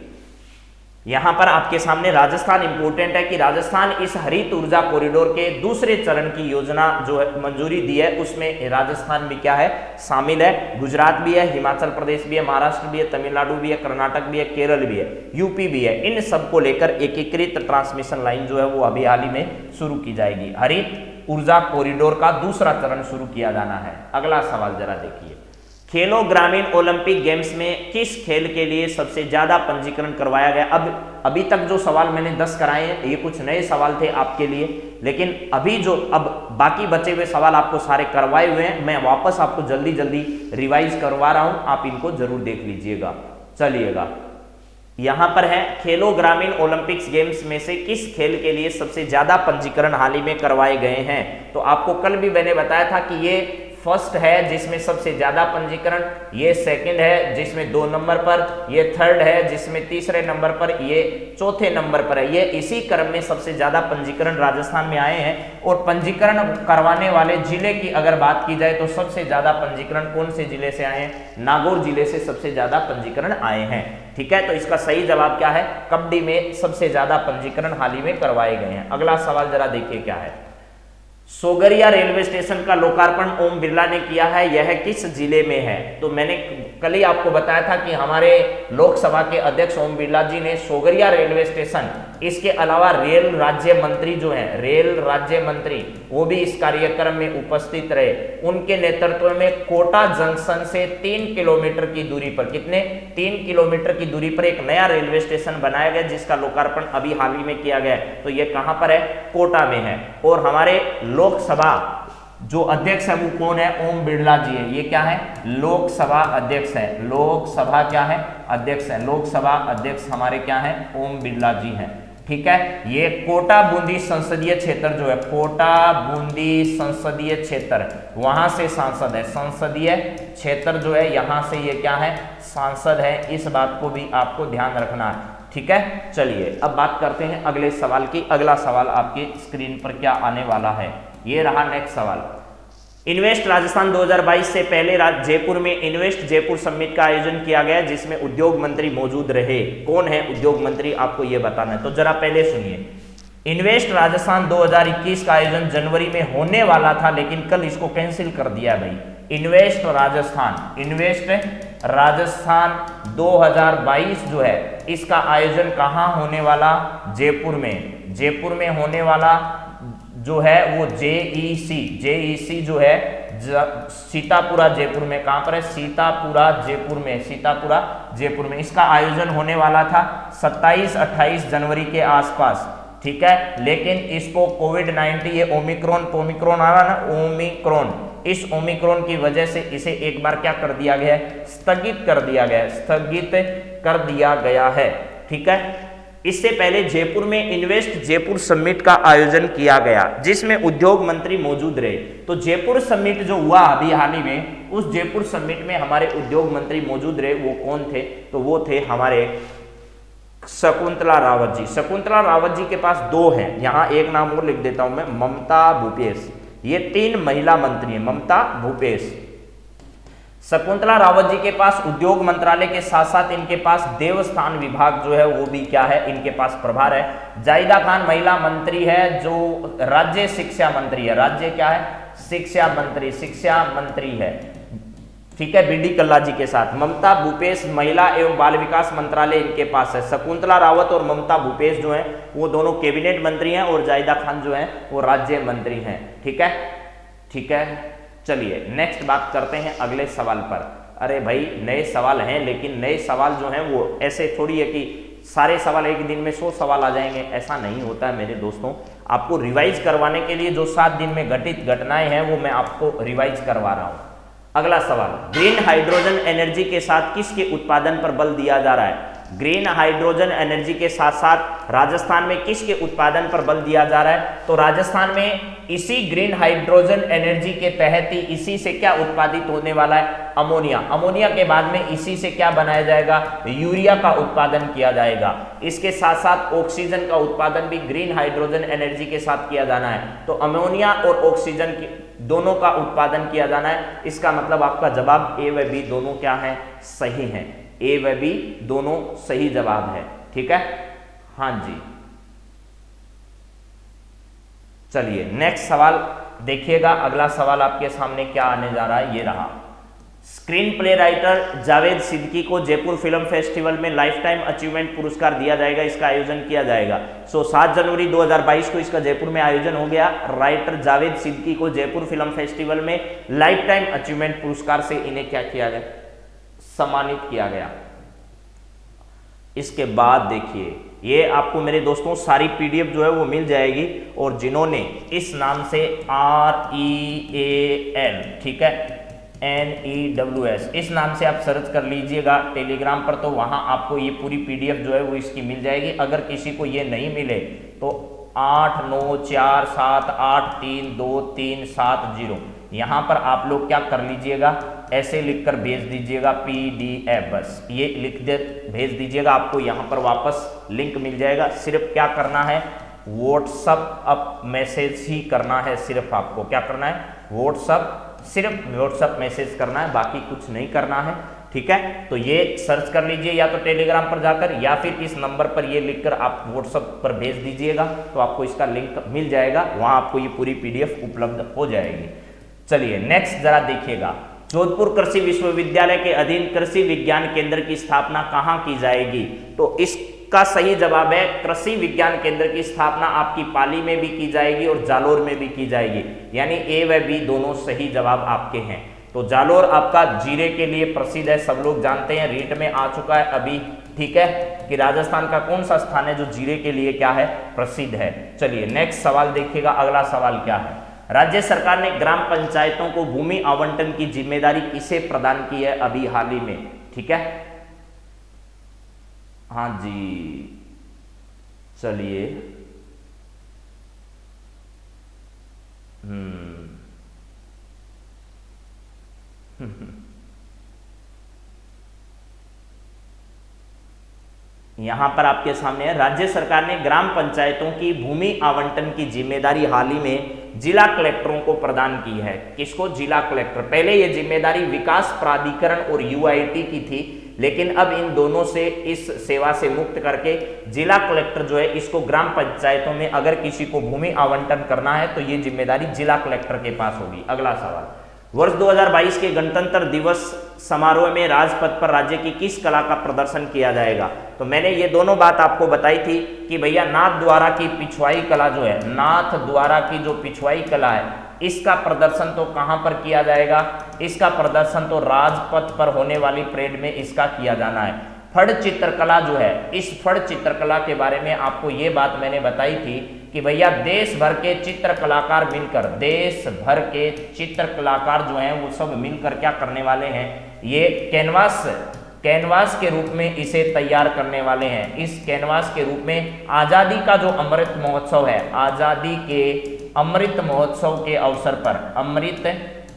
यहां पर आपके सामने राजस्थान इंपॉर्टेंट है कि राजस्थान इस हरित ऊर्जा कॉरिडोर के दूसरे चरण की योजना जो है मंजूरी दी है उसमें राजस्थान भी क्या है, शामिल है। गुजरात भी है, हिमाचल प्रदेश भी है, महाराष्ट्र भी है, तमिलनाडु भी है, कर्नाटक भी है, केरल भी है, यूपी भी है। इन सबको लेकर एकीकृत ट्रांसमिशन लाइन जो है वो अभी हाल ही में शुरू की जाएगी। हरित ऊर्जा कॉरिडोर का दूसरा चरण शुरू किया जाना है। अगला सवाल जरा देखिए। खेलो ग्रामीण ओलंपिक गेम्स में किस खेल के लिए सबसे ज्यादा पंजीकरण करवाया गया? अब अभी तक जो सवाल मैंने 10 कराए हैं ये कुछ नए सवाल थे आपके लिए, लेकिन अभी जो अब बाकी बचे हुए सवाल आपको सारे करवाए हुए हैं, मैं वापस आपको जल्दी जल्दी रिवाइज करवा रहा हूं, आप इनको जरूर देख लीजिएगा। चलिएगा, यहां पर है खेलो ग्रामीण ओलंपिक्स गेम्स में से किस खेल के लिए सबसे ज्यादा पंजीकरण हाल ही में करवाए गए हैं? तो आपको कल भी मैंने बताया था कि ये फर्स्ट है जिसमें सबसे ज्यादा पंजीकरण, ये सेकंड है जिसमें 2 नंबर पर, ये थर्ड है जिसमें तीसरे नंबर पर, ये चौथे नंबर पर है। ये इसी क्रम में सबसे ज्यादा पंजीकरण राजस्थान में आए हैं। और पंजीकरण करवाने वाले जिले की अगर बात की जाए तो सबसे ज्यादा पंजीकरण कौन से जिले से आए हैं? नागौर जिले से सबसे ज्यादा पंजीकरण आए हैं। ठीक है, तो इसका सही जवाब क्या है? कबड्डी में सबसे ज्यादा पंजीकरण हाल ही में करवाए गए हैं। अगला सवाल जरा देखिए क्या है। सोगरिया रेलवे स्टेशन का लोकार्पण ओम बिरला ने किया है, यह किस जिले में है? तो मैंने कल ही आपको बताया था कि हमारे लोकसभा के अध्यक्ष ओम बिरला जी ने सोगरिया रेलवे स्टेशन, इसके अलावा रेल राज्य मंत्री जो हैं, रेल राज्य मंत्री वो भी इस कार्यक्रम में उपस्थित रहे। उनके नेतृत्व में कोटा जंक्शन से 3 किलोमीटर की दूरी पर, कितने? 3 किलोमीटर की दूरी पर एक नया रेलवे स्टेशन बनाया गया जिसका लोकार्पण अभी हाल ही में किया गया। तो ये कहां पर है? कोटा में है। और हमारे लोकसभा जो अध्यक्ष है वो कौन है? ओम बिरला जी है। ये क्या है? लोकसभा अध्यक्ष है। लोकसभा क्या है? अध्यक्ष है। लोकसभा अध्यक्ष हमारे क्या है? ओम बिरला जी हैं। ठीक है, ये कोटा बूंदी संसदीय क्षेत्र जो है, कोटा बूंदी संसदीय क्षेत्र, वहां से सांसद है। संसदीय क्षेत्र जो है यहां से ये क्या है? सांसद है। इस बात को भी आपको ध्यान रखना है। ठीक है, चलिए अब बात करते हैं अगले सवाल की। अगला सवाल आपकी स्क्रीन पर क्या आने वाला है, ये रहा नेक्स्ट सवाल। इन्वेस्ट राजस्थान 2022 से पहले जयपुर में इन्वेस्ट जयपुर समिट का आयोजन किया गया जिसमें उद्योग मंत्री मौजूद रहे। कौन है उद्योग मंत्री? आपको यह बताना है। तो जरा पहले सुनिए, इन्वेस्ट राजस्थान 2021 का आयोजन जनवरी में होने वाला था लेकिन कल इसको कैंसिल कर दिया भाई। इन्वेस्ट राजस्थान 2022 जो है इसका आयोजन कहां होने वाला? जयपुर में। जयपुर में होने वाला जो है वो जेईसी जो है सीतापुरा जयपुर में। कहां पर है? सीतापुरा जयपुर में इसका आयोजन होने वाला था 27-28 जनवरी के आसपास। ठीक है, लेकिन इसको कोविड-19 ये ओमिक्रॉन आ रहा ना, इस ओमिक्रॉन की वजह से इसे एक बार क्या कर दिया गया है? स्थगित कर दिया गया है। ठीक है, इससे पहले जयपुर में इन्वेस्ट जयपुर समिट का आयोजन किया गया जिसमें उद्योग मंत्री मौजूद रहे। तो जयपुर समिट जो हुआ अभी हाल ही में, उस जयपुर समिट में हमारे उद्योग मंत्री मौजूद रहे। वो कौन थे? तो वो थे हमारे शकुंतला रावत जी। शकुंतला रावत जी के पास 2 हैं, यहां एक नाम और लिख देता हूं मैं, ममता भूपेश। ये 3 महिला मंत्री हैं, ममता भूपेश। शकुंतला रावत जी के पास उद्योग मंत्रालय के साथ साथ इनके पास देवस्थान विभाग जो है वो भी क्या है? इनके पास प्रभार है। जाहिदा खान महिला मंत्री है जो राज्य शिक्षा मंत्री है। राज्य क्या है? शिक्षा मंत्री है। ठीक है, बीडी कल्ला जी के साथ। ममता भूपेश महिला एवं बाल विकास मंत्रालय इनके पास है। शकुंतला रावत और ममता भूपेश जो है वो दोनों कैबिनेट मंत्री हैं और जाहिदा खान जो है वो राज्य मंत्री हैं। ठीक है, चलिए नेक्स्ट बात करते हैं अगले सवाल पर। अरे भाई नए सवाल हैं, लेकिन नए सवाल जो हैं वो ऐसे थोड़ी है कि सारे सवाल एक दिन में 100 सवाल आ जाएंगे, ऐसा नहीं होता है मेरे दोस्तों। आपको रिवाइज करवाने के लिए जो 7 दिन में घटित घटनाएं हैं वो मैं आपको रिवाइज करवा रहा हूं। अगला सवाल, ग्रीन हाइड्रोजन एनर्जी के साथ किसके उत्पादन पर बल दिया जा रहा है? ग्रीन हाइड्रोजन एनर्जी के साथ साथ राजस्थान में किसके उत्पादन पर बल दिया जा रहा है? तो राजस्थान में इसी ग्रीन हाइड्रोजन एनर्जी के तहत ही इसी से क्या उत्पादित होने वाला है? अमोनिया। अमोनिया के बाद में इसी से क्या बनाया जाएगा? यूरिया का उत्पादन किया जाएगा। इसके साथ साथ ऑक्सीजन का उत्पादन भी ग्रीन हाइड्रोजन एनर्जी के साथ किया जाना है। तो अमोनिया और ऑक्सीजन दोनों का उत्पादन किया जाना है। इसका मतलब आपका जवाब ए व बी दोनों क्या है? सही है। ए व बी दोनों सही जवाब है। ठीक है, हाँ जी। चलिए नेक्स्ट सवाल देखिएगा। अगला सवाल आपके सामने क्या आने जा रहा है, ये रहा। Screen play writer Javed Siddiqui को जयपुर फिल्म फेस्टिवल में लाइफ टाइम अचीवमेंट पुरस्कार दिया जाएगा, इसका आयोजन किया जाएगा। 7 जनवरी 2022 को इसका जयपुर में आयोजन हो गया। राइटर जावेद सिद्दीकी को जयपुर फिल्म फेस्टिवल में लाइफ टाइम अचीवमेंट पुरस्कार से इन्हें क्या किया गया, सम्मानित किया गया। इसके बाद देखिए, ये आपको मेरे दोस्तों सारी पीडीएफ जो है वो मिल जाएगी, और जिन्होंने इस नाम से REAL, ठीक है, NEWS, इस नाम से आप सर्च कर लीजिएगा टेलीग्राम पर, तो वहां आपको ये पूरी पीडीएफ जो है वो इसकी मिल जाएगी। अगर किसी को ये नहीं मिले तो 8947832370 यहाँ पर आप लोग क्या कर लीजिएगा, ऐसे लिखकर भेज दीजिएगा PDF, बस ये लिख दे भेज दीजिएगा, आपको यहाँ पर वापस लिंक मिल जाएगा। सिर्फ क्या करना है, व्हाट्सअप मैसेज ही करना है, सिर्फ आपको क्या करना है, सिर्फ व्हाट्सअप मैसेज करना है, बाकी कुछ नहीं करना है, ठीक है। तो ये सर्च कर लीजिए या तो टेलीग्राम पर जाकर, या फिर इस नंबर पर ये लिखकर आप व्हाट्सअप पर भेज दीजिएगा, तो आपको इसका लिंक मिल जाएगा, वहां आपको ये पूरी PDF उपलब्ध हो जाएगी। चलिए नेक्स्ट जरा देखिएगा, जोधपुर कृषि विश्वविद्यालय के अधीन कृषि विज्ञान केंद्र की स्थापना कहाँ की जाएगी? तो इसका सही जवाब है, कृषि विज्ञान केंद्र की स्थापना आपकी पाली में भी की जाएगी और जालोर में भी की जाएगी, यानी A व B दोनों सही जवाब आपके हैं। तो जालोर आपका जीरे के लिए प्रसिद्ध है, सब लोग जानते हैं, रीट में आ चुका है अभी, ठीक है, कि राजस्थान का कौन सा स्थान है जो जीरे के लिए क्या है, प्रसिद्ध है। चलिए नेक्स्ट सवाल देखिएगा, अगला सवाल क्या है, राज्य सरकार ने ग्राम पंचायतों को भूमि आवंटन की जिम्मेदारी किसे प्रदान की है अभी हाल ही में, ठीक है। हाँ जी, चलिए यहां पर आपके सामने है, राज्य सरकार ने ग्राम पंचायतों की भूमि आवंटन की जिम्मेदारी हाल ही में जिला कलेक्टरों को प्रदान की है। किसको? जिला कलेक्टर। पहले यह जिम्मेदारी विकास प्राधिकरण और UIT की थी, लेकिन अब इन दोनों से इस सेवा से मुक्त करके जिला कलेक्टर जो है, इसको ग्राम पंचायतों में अगर किसी को भूमि आवंटन करना है तो ये जिम्मेदारी जिला कलेक्टर के पास होगी। अगला सवाल, वर्ष 2022 के गणतंत्र दिवस समारोह में राजपथ पर राज्य की किस कला का प्रदर्शन किया जाएगा? तो मैंने ये दोनों बात आपको बताई थी कि भैया नाथ द्वारा की पिछवाई कला जो है, नाथ द्वारा की जो पिछवाई कला है, इसका प्रदर्शन तो कहां पर किया जाएगा? इसका प्रदर्शन तो राजपथ पर होने वाली परेड में इसका किया जाना है। फड़ चित्रकला जो है, इस फड़ चित्रकला के बारे में आपको ये बात मैंने बताई थी कि भैया देश भर के चित्र कलाकार मिलकर, देश भर के चित्र कलाकार जो हैं वो सब मिलकर क्या करने वाले हैं, ये कैनवास के रूप में इसे तैयार करने वाले हैं। इस कैनवास के रूप में आज़ादी का जो अमृत महोत्सव है, आज़ादी के अमृत महोत्सव के अवसर पर, अमृत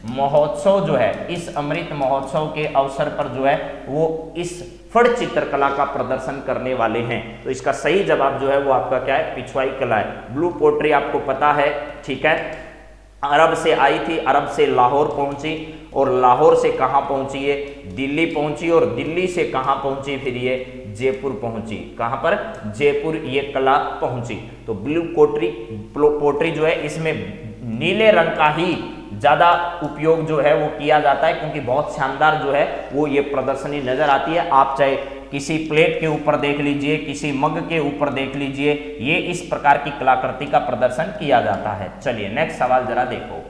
महोत्सव जो है, इस अमृत महोत्सव के अवसर पर जो है वो इस फड़ चित्रकला का प्रदर्शन करने वाले हैं। तो इसका सही जवाब जो है वो आपका क्या है? पिछवाई कला है। ब्लू पोट्री आपको पता है, ठीक है, अरब से आई थी, अरब से लाहौर पहुंची, और लाहौर से कहाँ पहुंची है? दिल्ली पहुंची, और दिल्ली से कहाँ पहुंची? फिर ये जयपुर पहुंची। कहाँ पर? जयपुर ये कला पहुंची। तो ब्लू पोट्री जो है, इसमें नीले रंग का ही ज़्यादा उपयोग जो है वो किया जाता है, क्योंकि बहुत शानदार जो है वो ये प्रदर्शनी नजर आती है। आप चाहे किसी प्लेट के ऊपर देख लीजिए, किसी मग के ऊपर देख लीजिए, ये इस प्रकार की कलाकृति का प्रदर्शन किया जाता है। चलिए नेक्स्ट सवाल जरा देखो,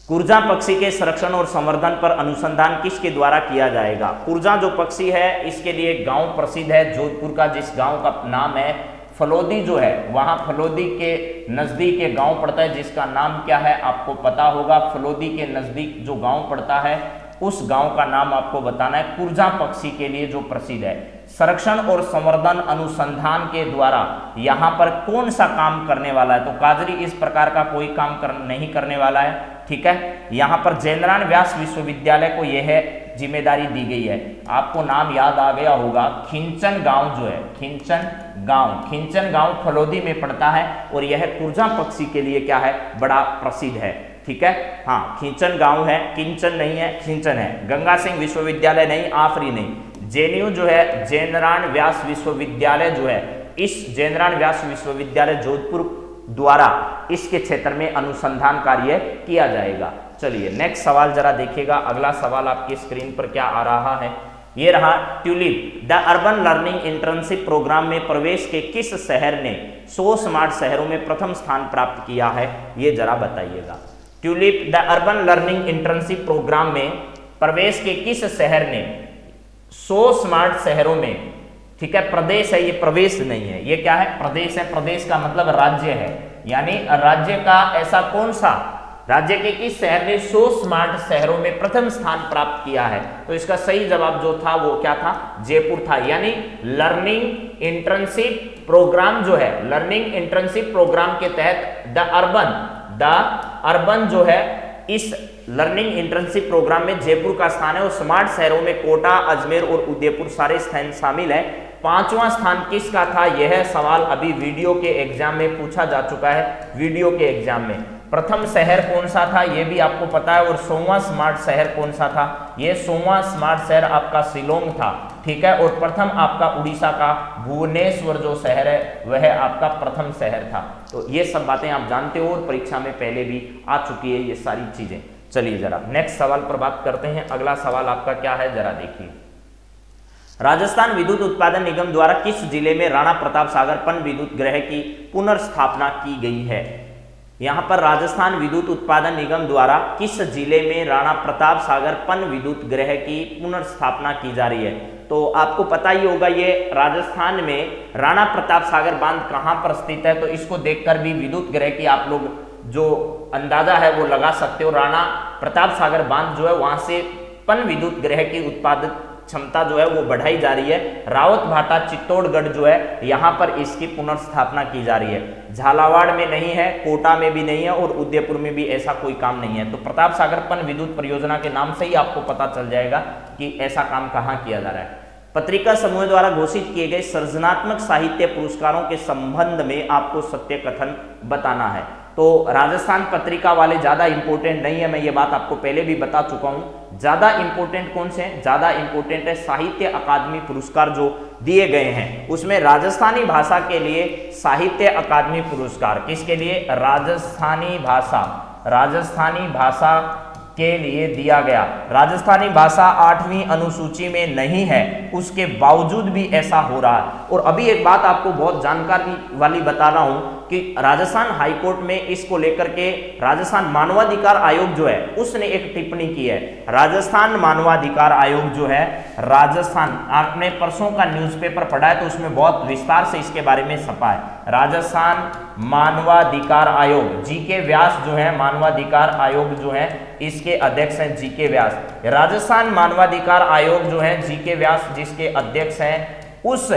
कुरजा पक्षी के संरक्षण और संवर्धन पर अनुसंधान किसके द्वारा किया जाएगा? कुरजा जो पक्षी है, इसके लिए गांव प्रसिद्ध है जोधपुर का, जिस गांव का नाम है फलोदी जो है, वहां फलोदी के नजदीक एक गांव पड़ता है जिसका नाम क्या है आपको पता होगा। फलोदी के नजदीक जो गांव पड़ता है उस गांव का नाम आपको बताना है, कुरजा पक्षी के लिए जो प्रसिद्ध है। संरक्षण और संवर्धन अनुसंधान के द्वारा यहाँ पर कौन सा काम करने वाला है? तो काजरी इस प्रकार का कोई काम नहीं करने वाला है, ठीक है। यहाँ पर जयनारायण व्यास विश्वविद्यालय को यह जिम्मेदारी दी गई है। आपको नाम याद आ गया होगा, खिंचन गांव जो है, खिंचन गांव फलोदी में पड़ता है, और यह कुरजा पक्षी के लिए क्या है? बड़ा प्रसिद्ध है, ठीक है। हाँ, खिंचन गांव है, किंचन नहीं है, खिंचन है। गंगा सिंह विश्वविद्यालय नहीं, आफरी नहीं। जेएनयू जो है, जयनारायण व्यास विश्वविद्यालय जो है, इस जयनारायण व्यास विश्वविद्यालय जोधपुर द्वारा इसके क्षेत्र में अनुसंधान कार्य किया जाएगा। चलिए नेक्स्ट सवाल जरा देखिएगा। अगला सवाल आपकी स्क्रीन पर क्या आ रहा है, ये रहा। Tulip the urban learning internship programme में प्रवेश के किस शहर ने 100 स्मार्ट शहरों में प्रथम स्थान प्राप्त किया है, ये जरा बताइएगा। Tulip the urban learning internship programme में प्रवेश के किस शहर ने 100 स्मार्ट शहरों में, ठीक है, प्रदेश है, ये प्रवेश नहीं है, ये क्या है, प्रदेश है। प्रदेश का मतलब राज्य है, यानी राज्य का ऐसा कौन सा, राज्य के किस शहर ने 100 स्मार्ट शहरों में प्रथम स्थान प्राप्त किया है। तो इसका सही जवाब जो था वो क्या था, जयपुर था। यानी लर्निंग इंटर्नशिप प्रोग्राम जो है, लर्निंग इंटर्नशिप प्रोग्राम के तहत द अर्बन जो है, इस लर्निंग इंटर्नशिप प्रोग्राम में जयपुर का स्थान है और स्मार्ट शहरों में कोटा, अजमेर और उदयपुर सारे स्थान शामिल है। 5वां स्थान किसका था, यह सवाल अभी वीडियो के एग्जाम में पूछा जा चुका है। वीडियो के एग्जाम में प्रथम शहर कौन सा था ये भी आपको पता है, और 100वां स्मार्ट शहर कौन सा था, ये 100वां स्मार्ट शहर आपका शिलोंग था, ठीक है। और प्रथम आपका उड़ीसा का भुवनेश्वर जो शहर है वह आपका प्रथम शहर था। तो ये सब बातें आप जानते हो और परीक्षा में पहले भी आ चुकी है ये सारी चीजें। चलिए जरा नेक्स्ट सवाल पर बात करते हैं। अगला सवाल आपका क्या है, जरा देखिए। राजस्थान विद्युत उत्पादन निगम द्वारा किस जिले में राणा प्रताप सागर पन विद्युत गृह की पुनर्स्थापना की गई है। यहां पर राजस्थान विद्युत उत्पादन निगम द्वारा किस जिले में राणा प्रताप सागर पन विद्युत गृह की पुनर्स्थापना की जा रही है। तो आपको पता ही होगा ये राजस्थान में राणा प्रताप सागर बांध कहां पर स्थित है, तो इसको देखकर भी विद्युत गृह की आप लोग जो अंदाजा है वो लगा सकते हो। राणा प्रताप सागर बांध जो है वहां से पन विद्युत गृह की उत्पादित क्षमता जो है वो बढ़ाई जा रही है। रावत भाटा चित्तौड़गढ़ जो है यहाँ पर इसकी पुनर्स्थापना की जा रही है। झालावाड़ में नहीं है, कोटा में भी नहीं है और उदयपुर में भी ऐसा कोई काम नहीं है। तो प्रताप सागर पन विद्युत परियोजना के नाम से ही आपको पता चल जाएगा कि ऐसा काम कहाँ किया जा रहा है। पत्रिका समूह द्वारा घोषित किए गए सृजनात्मक साहित्य पुरस्कारों के संबंध में आपको सत्य कथन बताना है। तो राजस्थान पत्रिका वाले ज्यादा इंपॉर्टेंट नहीं है, मैं ये बात आपको पहले भी बता चुका हूं। ज्यादा इंपॉर्टेंट कौन से हैं, ज्यादा इंपॉर्टेंट है साहित्य अकादमी पुरस्कार जो दिए गए हैं, उसमें राजस्थानी भाषा के लिए साहित्य अकादमी पुरस्कार, किसके लिए, राजस्थानी भाषा के लिए दिया गया। राजस्थानी भाषा 8वीं अनुसूची में नहीं है, उसके बावजूद भी ऐसा हो रहा है। और अभी एक बात आपको बहुत जानकारी वाली बता रहा हूं कि राजस्थान हाईकोर्ट में इसको लेकर के राजस्थान मानवाधिकार आयोग जो है उसने एक टिप्पणी की है। राजस्थान मानवाधिकार आयोग जो है, राजस्थान, आपने परसों का न्यूज़पेपर पढ़ा है तो उसमें बहुत विस्तार से इसके बारे में छपा है। राजस्थान मानवाधिकार आयोग, जीके व्यास जो है, मानवाधिकार आयोग जो है इसके अध्यक्ष हैं जीके व्यास। राजस्थान मानवाधिकार आयोग जो है जीके व्यास जिसके अध्यक्ष हैं, उस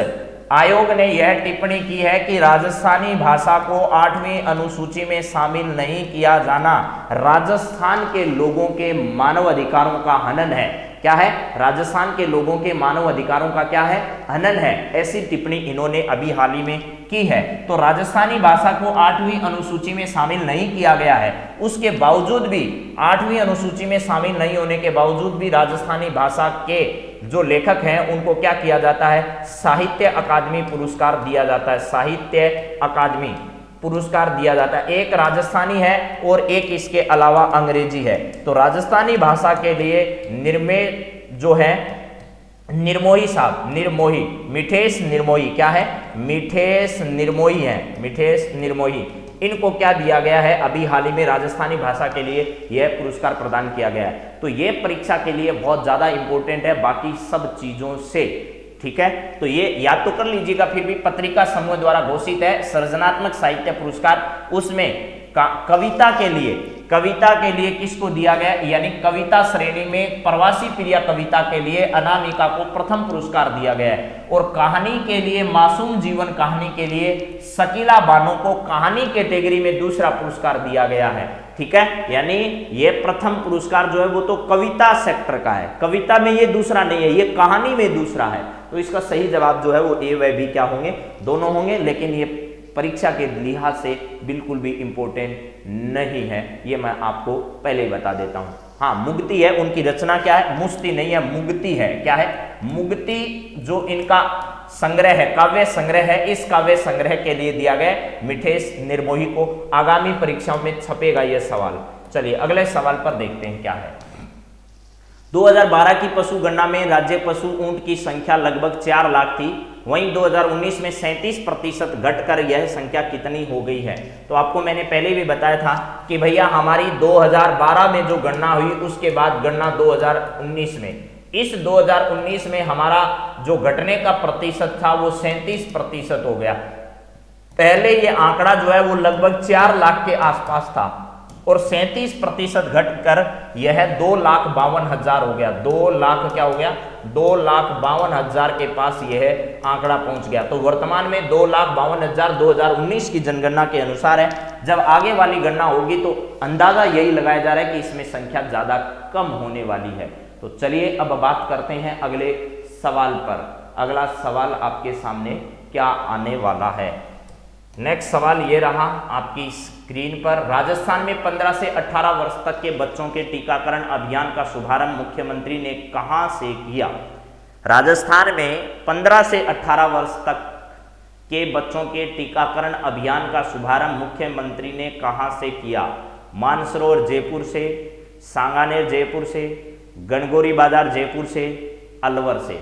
आयोग ने यह टिप्पणी की है कि राजस्थानी भाषा को 8वीं अनुसूची में शामिल नहीं किया जाना राजस्थान के लोगों के मानव अधिकारों का हनन है। क्या है, राजस्थान के लोगों के मानव अधिकारों का क्या है, हनन है। ऐसी टिप्पणी इन्होंने अभी हाल ही में की है। तो राजस्थानी भाषा को 8वीं अनुसूची में शामिल नहीं किया गया है, उसके बावजूद भी 8वीं अनुसूची में शामिल नहीं होने के बावजूद भी राजस्थानी भाषा के जो लेखक हैं उनको क्या किया जाता है, साहित्य अकादमी पुरस्कार दिया जाता है। साहित्य अकादमी पुरस्कार दिया जाता है। एक राजस्थानी है और एक इसके अलावा अंग्रेजी है। तो राजस्थानी भाषा के लिए जो है निर्मोही साहब, निर्मोही, मिठेश निर्मोही, क्या है, मिठेश निर्मोही है, मिठेश निर्मोही, इनको क्या दिया गया है, अभी हाल ही में राजस्थानी भाषा के लिए यह पुरस्कार प्रदान किया गया है। तो यह परीक्षा के लिए बहुत ज्यादा इंपॉर्टेंट है बाकी सब चीजों से, ठीक है। तो ये याद तो कर लीजिएगा। फिर भी पत्रिका समूह द्वारा घोषित है सृजनात्मक साहित्य पुरस्कार, उसमें कविता के लिए किसको दिया गया, यानी कविता श्रेणी में प्रवासी प्रिया कविता के लिए अनामिका को प्रथम पुरस्कार दिया गया है। और कहानी के लिए, मासूम जीवन कहानी के लिए शकीला बानो को कहानी कैटेगरी में दूसरा पुरस्कार दिया गया है, ठीक है। यानी ये प्रथम पुरस्कार जो है वो तो कविता सेक्टर का है, कविता में ये दूसरा नहीं है, ये कहानी में दूसरा है। तो इसका सही जवाब जो है वो ए व बी क्या होंगे, दोनों होंगे। लेकिन ये परीक्षा के लिहाज से बिल्कुल भी इंपॉर्टेंट नहीं है, ये मैं आपको पहले ही बता देता हूं। हाँ, मुक्ति है, उनकी रचना क्या है, मुस्ती नहीं है, मुक्ति है। क्या है, मुक्ति जो इनका संग्रह है, काव्य संग्रह है, इस काव्य संग्रह के लिए दिया गया मिठेश निर्मोही को। आगामी परीक्षाओं में छपेगा यह सवाल। चलिए अगले सवाल पर देखते हैं क्या है। 2012 की पशु गणना में राज्य पशु ऊंट की संख्या लगभग 4 लाख थी, वहीं 2019 में 37% घटकर यह संख्या कितनी हो गई है। तो आपको मैंने पहले भी बताया था कि भैया हमारी 2012 में जो गणना हुई उसके बाद गणना 2019 में, इस 2019 में हमारा जो घटने का प्रतिशत था वो 37% हो गया। पहले ये आंकड़ा जो है वो लगभग 4 लाख के आसपास था और 37% घटकर यह 2,52,000 हो गया। 2 लाख क्या हो गया, 2,52,000 के पास यह आंकड़ा पहुंच गया। तो वर्तमान में 2,52,000 2019 की जनगणना के अनुसार है। जब आगे वाली गणना होगी तो अंदाजा यही लगाया जा रहा है कि इसमें संख्या ज्यादा कम होने वाली है। तो चलिए अब बात करते हैं अगले सवाल पर। अगला सवाल आपके सामने क्या आने वाला है। नेक्स्ट सवाल ये रहा आपकी स्क्रीन पर। राजस्थान में 15 से 18 वर्ष तक के बच्चों के टीकाकरण अभियान का शुभारंभ मुख्यमंत्री ने कहां से किया। राजस्थान में 15 से 18 वर्ष तक के बच्चों के टीकाकरण अभियान का शुभारंभ मुख्यमंत्री ने कहां से किया। मानसरोवर जयपुर से, सांगानेर जयपुर से, गणगौरी बाजार जयपुर से, अलवर से।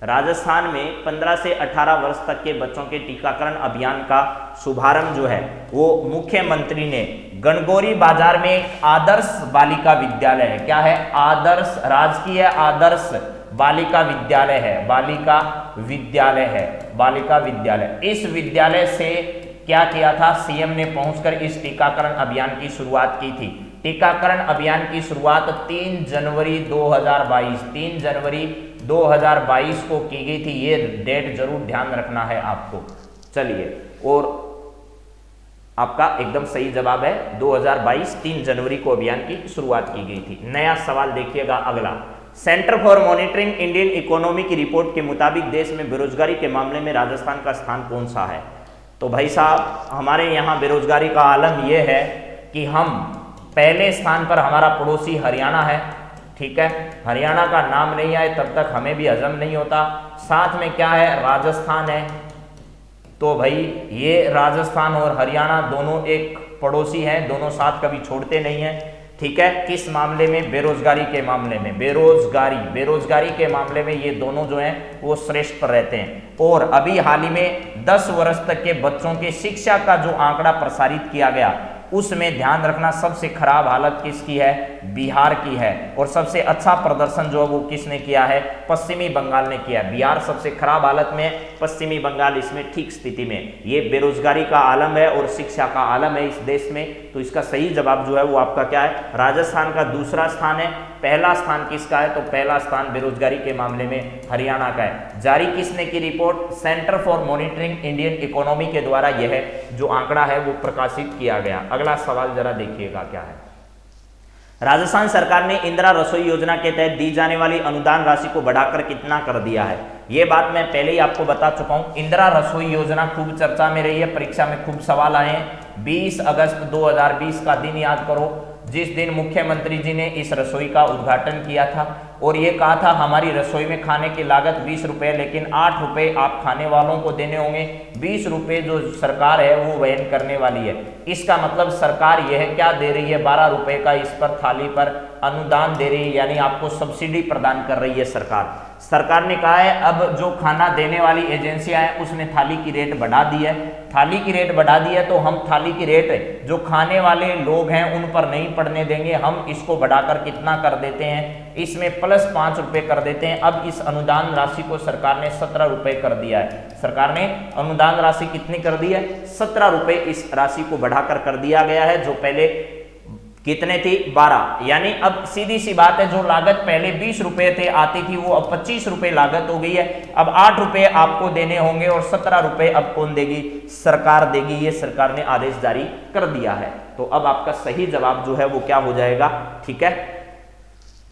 राजस्थान में 15 से 18 वर्ष तक के बच्चों के टीकाकरण अभियान का शुभारंभ जो है वो मुख्यमंत्री ने गणगौरी बाजार में एक आदर्श बालिका विद्यालय है। क्या है, आदर्श राजकीय आदर्श बालिका विद्यालय है, बालिका विद्यालय है, बालिका विद्यालय। इस विद्यालय से क्या किया था, सीएम ने पहुंचकर इस टीकाकरण अभियान की शुरुआत की थी। टीकाकरण अभियान की शुरुआत 3 जनवरी 2022 को की गई थी। ये डेट जरूर ध्यान रखना है आपको। चलिए, और आपका एकदम सही जवाब है 2022 3 जनवरी को अभियान की शुरुआत की गई थी। नया सवाल देखिएगा अगला। Centre for monitoring Indian economy की रिपोर्ट के मुताबिक देश में बेरोजगारी के मामले में राजस्थान का स्थान कौन सा है। तो भाई साहब हमारे यहाँ बेरोजगारी का आलम यह है कि हम पहले स्थान पर हमारा पड़ोसी हरियाणा है। ठीक है, हरियाणा का नाम नहीं आए तब तक हमें भी हजम नहीं होता। साथ में क्या है, राजस्थान है। तो भाई ये राजस्थान और हरियाणा दोनों एक पड़ोसी हैं, दोनों साथ कभी छोड़ते नहीं हैं। ठीक है, किस मामले में, बेरोजगारी के मामले में, बेरोजगारी के मामले में ये दोनों जो हैं वो श्रेष्ठ पर रहते हैं। और अभी हाल ही में 10 वर्ष तक के बच्चों के शिक्षा का जो आंकड़ा प्रसारित किया गया उसमें ध्यान रखना सबसे खराब हालत किसकी है, बिहार की है। और सबसे अच्छा प्रदर्शन जो है वो किसने किया है, पश्चिमी बंगाल ने किया। बिहार सबसे खराब हालत में, पश्चिमी बंगाल इसमें ठीक स्थिति में। ये बेरोजगारी का आलम है और शिक्षा का आलम है इस देश में। तो इसका सही जवाब जो है वो आपका क्या है, राजस्थान का दूसरा स्थान है। पहला स्थान किसका है, तो पहला स्थान बेरोजगारी के मामले में हरियाणा का है। जारी किसने की report, centre for monitoring Indian economy के द्वारा यह जो आंकड़ा है वो प्रकाशित किया गया। अगला सवाल जरा देखिएगा क्या है। राजस्थान सरकार ने इंदिरा रसोई योजना के तहत दी जाने वाली अनुदान राशि को बढ़ाकर कितना कर दिया है। ये बात मैं पहले ही आपको बता चुका हूं। इंदिरा रसोई योजना खूब चर्चा में रही है, परीक्षा में खूब सवाल आए हैं। 20 अगस्त 2020 का दिन याद करो, जिस दिन मुख्यमंत्री जी ने इस रसोई का उद्घाटन किया था और ये कहा था हमारी रसोई में खाने की लागत 20 रुपये, लेकिन 8 रुपये आप खाने वालों को देने होंगे, 20 रुपये जो सरकार है वो वहन करने वाली है। इसका मतलब सरकार यह क्या दे रही है, 12 रुपये का इस पर थाली पर अनुदान दे रही है, यानी आपको सब्सिडी प्रदान कर रही है सरकार। सरकार ने कहा है अब जो खाना देने वाली एजेंसियां हैं उसने थाली की रेट बढ़ा दी है। थाली की रेट बढ़ा दी है तो हम थाली की रेट जो खाने वाले लोग हैं उन पर नहीं पड़ने देंगे, हम इसको बढ़ाकर कितना कर देते हैं, इसमें प्लस 5 रुपये कर देते हैं। अब इस अनुदान राशि को सरकार ने 17 रुपये कर दिया है। सरकार ने अनुदान राशि कितनी कर दी है, 17 रुपये इस राशि को बढ़ाकर कर दिया गया है, जो पहले कितने थी, 12। यानी अब सीधी सी बात है, जो लागत पहले 20 रुपये थे आती थी वो अब 25 रुपये लागत हो गई है। अब 8 रुपये आपको देने होंगे और 17 रुपये अब कौन देगी, सरकार देगी। ये सरकार ने आदेश जारी कर दिया है। तो अब आपका सही जवाब जो है वो क्या हो जाएगा, ठीक है।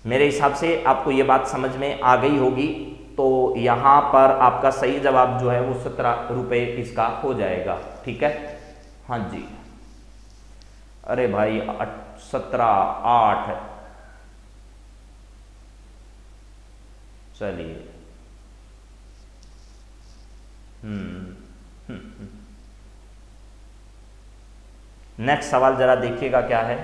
मेरे हिसाब से आपको ये बात समझ में आ गई होगी। तो यहाँ पर आपका सही जवाब जो है वो 17 रुपये इसका हो जाएगा, ठीक है। हाँ जी, अरे भाई 17, 8, चलिए। नेक्स्ट सवाल जरा देखिएगा क्या है।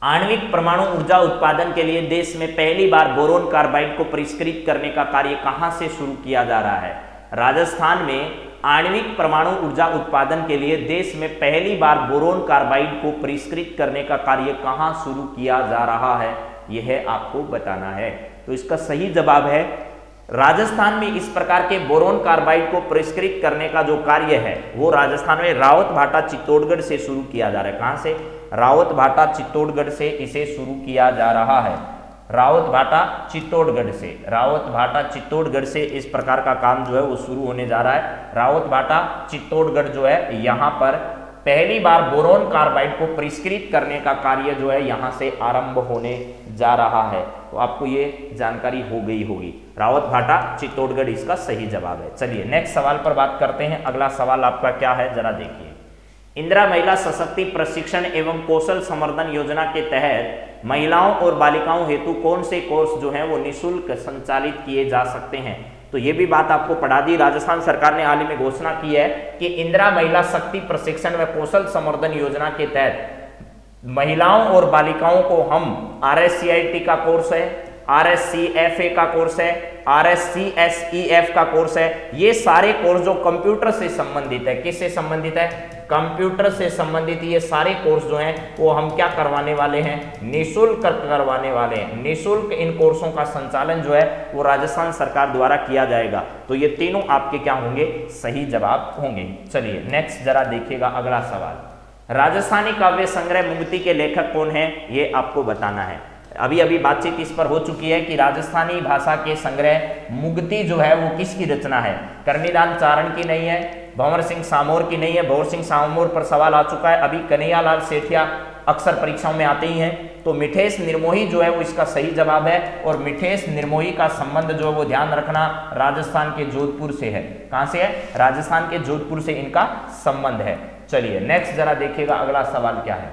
आणविक परमाणु ऊर्जा उत्पादन के लिए देश में पहली बार बोरोन कार्बाइड को परिष्कृत करने का कार्य कहां से शुरू किया जा रहा है? राजस्थान में आणविक परमाणु ऊर्जा उत्पादन के लिए देश में पहली बार बोरोन कार्बाइड को परिष्कृत करने का कार्य कहां शुरू किया जा रहा है, यह आपको बताना है। तो इसका सही जवाब है राजस्थान में इस प्रकार के बोरोन कार्बाइड को परिष्कृत करने का जो कार्य है वो राजस्थान में रावत भाटा चित्तौड़गढ़ से शुरू किया जा रहा है। कहां से? रावत भाटा चित्तौड़गढ़ से इसे शुरू किया जा रहा है। रावत भाटा चित्तौड़गढ़ से, रावत भाटा चित्तौड़गढ़ से इस प्रकार का काम जो है वो शुरू होने जा रहा है। रावत भाटा चित्तौड़गढ़ जो है यहाँ पर पहली बार बोरोन कार्बाइड को परिष्कृत करने का कार्य जो है यहाँ से आरंभ होने जा रहा है। तो आपको ये जानकारी हो गई होगी। रावत भाटा चित्तौड़गढ़ इसका सही जवाब है। चलिए नेक्स्ट सवाल पर बात करते हैं। अगला सवाल आपका क्या है जरा देखिए। इंदिरा महिला सशक्ति प्रशिक्षण एवं कौशल संवर्धन योजना के तहत महिलाओं और बालिकाओं हेतु कौन से कोर्स जो हैं वो निःशुल्क संचालित किए जा सकते हैं? तो ये भी बात आपको पढ़ा दी। राजस्थान सरकार ने हाल ही में घोषणा की है कि इंदिरा महिला शक्ति प्रशिक्षण व कौशल संवर्धन योजना के तहत महिलाओं और बालिकाओं को हम RSCIT का कोर्स है, RSCFA का कोर्स है, RSCSEF का कोर्स है, ये सारे कोर्स जो कंप्यूटर से संबंधित है, किससे संबंधित है? कंप्यूटर से संबंधित ये सारे कोर्स जो हैं वो हम क्या करवाने वाले हैं? निःशुल्क करवाने वाले हैं। निःशुल्क इन कोर्सों का संचालन जो है वो राजस्थान सरकार द्वारा किया जाएगा। तो ये तीनों आपके क्या होंगे? सही जवाब होंगे। चलिए नेक्स्ट जरा देखिएगा अगला सवाल। राजस्थानी काव्य संग्रह मुक्ति के लेखक कौन है, ये आपको बताना है। अभी अभी बातचीत इस पर हो चुकी है कि राजस्थानी भाषा के संग्रह मुक्ति जो है वो किसकी रचना है? कर्णिदान चारण की नहीं है, भंवर सिंह सामोर की नहीं है। भंवर सिंह सामोर पर सवाल आ चुका है। अभी कन्हैयालाल सेठिया अक्सर परीक्षाओं में आते ही हैं। तो मिठेश निर्मोही जो है वो इसका सही जवाब है। और मिठेश निर्मोही का संबंध जो है वो ध्यान रखना राजस्थान के जोधपुर से है। कहां से है? राजस्थान के जोधपुर से इनका संबंध है। चलिए नेक्स्ट जरा देखिएगा अगला सवाल क्या है।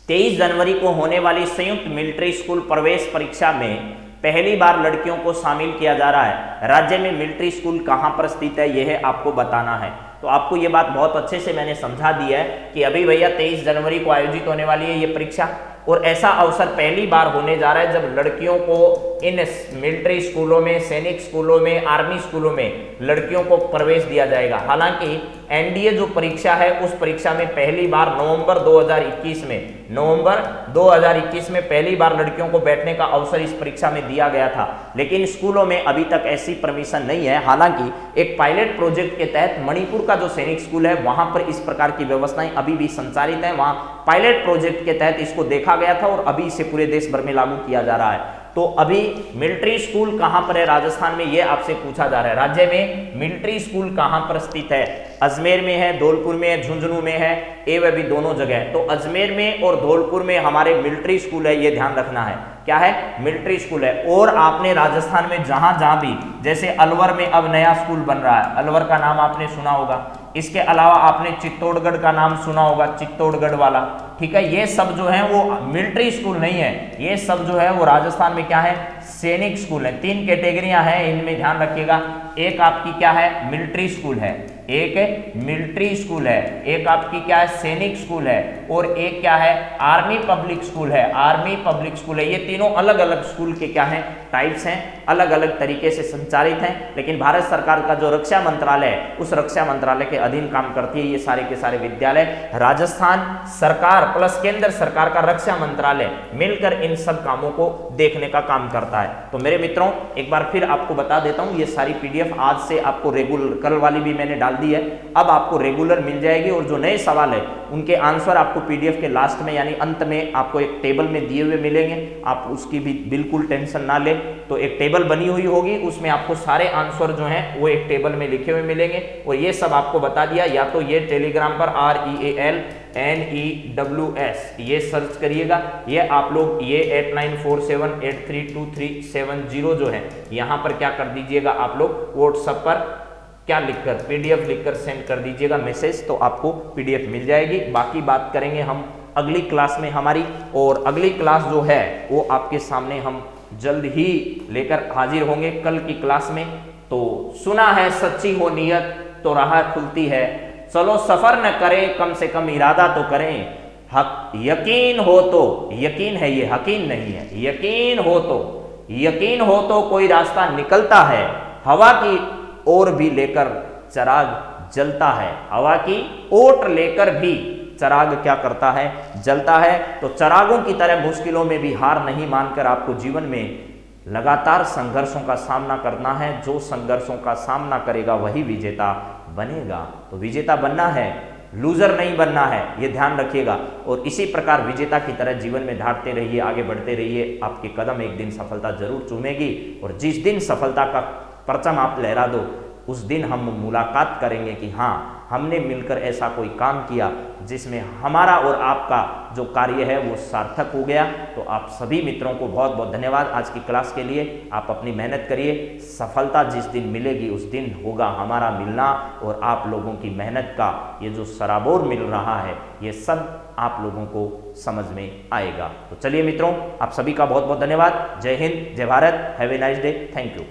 23 जनवरी को होने वाली संयुक्त मिलिट्री स्कूल प्रवेश परीक्षा में पहली बार लड़कियों को शामिल किया जा रहा है। राज्य में मिलिट्री स्कूल कहां पर स्थित है यह आपको बताना है। तो आपको ये बात बहुत अच्छे से मैंने समझा दी है कि अभी भैया 23 जनवरी को आयोजित होने वाली है ये परीक्षा, और ऐसा अवसर पहली बार होने जा रहा है जब लड़कियों को इन मिलिट्री स्कूलों में, सैनिक स्कूलों में, आर्मी स्कूलों में लड़कियों को प्रवेश दिया जाएगा। हालांकि एनडीए जो परीक्षा है उस परीक्षा में पहली बार नवंबर 2021 में पहली बार लड़कियों को बैठने का अवसर इस परीक्षा में दिया गया था, लेकिन स्कूलों में अभी तक ऐसी परमिशन नहीं है। हालांकि एक पायलट प्रोजेक्ट के तहत मणिपुर का जो सैनिक स्कूल है वहां पर इस प्रकार की व्यवस्थाएं अभी भी संचालित है। वहां पायलट प्रोजेक्ट के तहत इसको देखा गया था और अभी इसे पूरे देश भर में लागू किया जा रहा है। तो अभी मिलिट्री स्कूल कहां पर है राजस्थान में, यह आपसे पूछा जा रहा है। राज्य में मिलिट्री स्कूल कहां पर स्थित है? अजमेर में है, धौलपुर में है, झुंझुनू में है, ये वह भी दोनों जगह है। तो अजमेर में और धौलपुर में हमारे मिलिट्री स्कूल है, ये ध्यान रखना है। क्या है? मिलिट्री स्कूल है। और आपने राजस्थान में जहां जहां भी, जैसे अलवर में अब नया स्कूल बन रहा है, अलवर का नाम आपने सुना होगा। इसके अलावा आपने चित्तौड़गढ़ का नाम सुना होगा, चित्तौड़गढ़ वाला, ठीक है। ये सब जो है वो मिलिट्री स्कूल नहीं है, ये सब जो है वो राजस्थान में क्या है? सैनिक स्कूल है। 3 कैटेगरियां हैं, इनमें ध्यान रखिएगा। एक आपकी क्या है? मिलिट्री स्कूल है, एक मिलिट्री स्कूल है, एक आपकी क्या है? सैनिक स्कूल है, और एक क्या है? आर्मी पब्लिक स्कूल है, आर्मी पब्लिक स्कूल है। ये तीनों अलग अलग स्कूल के क्या हैं? टाइप्स हैं, अलग अलग तरीके से संचालित हैं। लेकिन भारत सरकार का जो रक्षा मंत्रालय है उस रक्षा मंत्रालय के अधीन काम करती है ये सारे के सारे विद्यालय। राजस्थान सरकार प्लस केंद्र सरकार का रक्षा मंत्रालय मिलकर इन सब कामों को देखने का काम करता है। तो मेरे मित्रों एक बार फिर आपको बता देता हूं, ये सारी पीडीएफ आज से आपको रेगुलर, कल वाली भी मैंने डाल दी है, अब आपको रेगुलर मिल जाएगी। और जो नए सवाल है उनके आंसर आपको पीडीएफ के लास्ट में यानी अंत में आपको एक टेबल में दिए हुए मिलेंगे। आप उसकी भी बिल्कुल टेंशन ना ले। तो एक टेबल बनी हुई होगी, उसमें आपको सारे आंसर जो हैं वो एक टेबल में लिखे हुए मिलेंगे। और ये सब आपको बता दिया, या तो ये टेलीग्राम पर REALNEWS ये सर्च करिएगा, ये आप लोग ये 8947832370 जो है यहाँ पर क्या कर दीजिएगा, आप लोग व्हाट्सएप पर क्या लिखकर, पीडीएफ लिखकर सेंड कर दीजिएगा मैसेज, तो आपको पीडीएफ मिल जाएगी। बाकी बात करेंगे हम अगली क्लास में हमारी, और अगली क्लास जो है वो आपके सामने हम जल्द ही लेकर हाजिर होंगे कल की क्लास में। तो सुना है सच्ची हो नियत तो राह खुलती है, चलो सफर न करें कम से कम इरादा तो करें, हक यकीन हो तो, यकीन है ये, यकीन नहीं है, यकीन हो तो, यकीन हो तो कोई रास्ता निकलता है, हवा की ओर भी लेकर चराग जलता है, हवा की ओट लेकर भी चराग क्या करता है, जलता है। तो चरागों की तरह मुश्किलों में भी हार नहीं मानकर आपको जीवन में लगातार संघर्षों का सामना करना है। जो संघर्षों का सामना करेगा वही विजेता बनेगा। तो विजेता बनना है, लूजर नहीं बनना है, ये ध्यान रखिएगा। और इसी प्रकार विजेता की तरह जीवन में धारते रहिए, आगे बढ़ते रहिए, आपके कदम एक दिन सफलता जरूर चूमेगी। और जिस दिन सफलता का परचम आप लहरा दो, उस दिन हम मुलाकात करेंगे कि हाँ, हमने मिलकर ऐसा कोई काम किया जिसमें हमारा और आपका जो कार्य है वो सार्थक हो गया। तो आप सभी मित्रों को बहुत बहुत धन्यवाद आज की क्लास के लिए। आप अपनी मेहनत करिए, सफलता जिस दिन मिलेगी उस दिन होगा हमारा मिलना, और आप लोगों की मेहनत का ये जो सराबोर मिल रहा है ये सब आप लोगों को समझ में आएगा। तो चलिए मित्रों, आप सभी का बहुत बहुत धन्यवाद। जय हिंद, जय Bharat, have a nice day, thank you.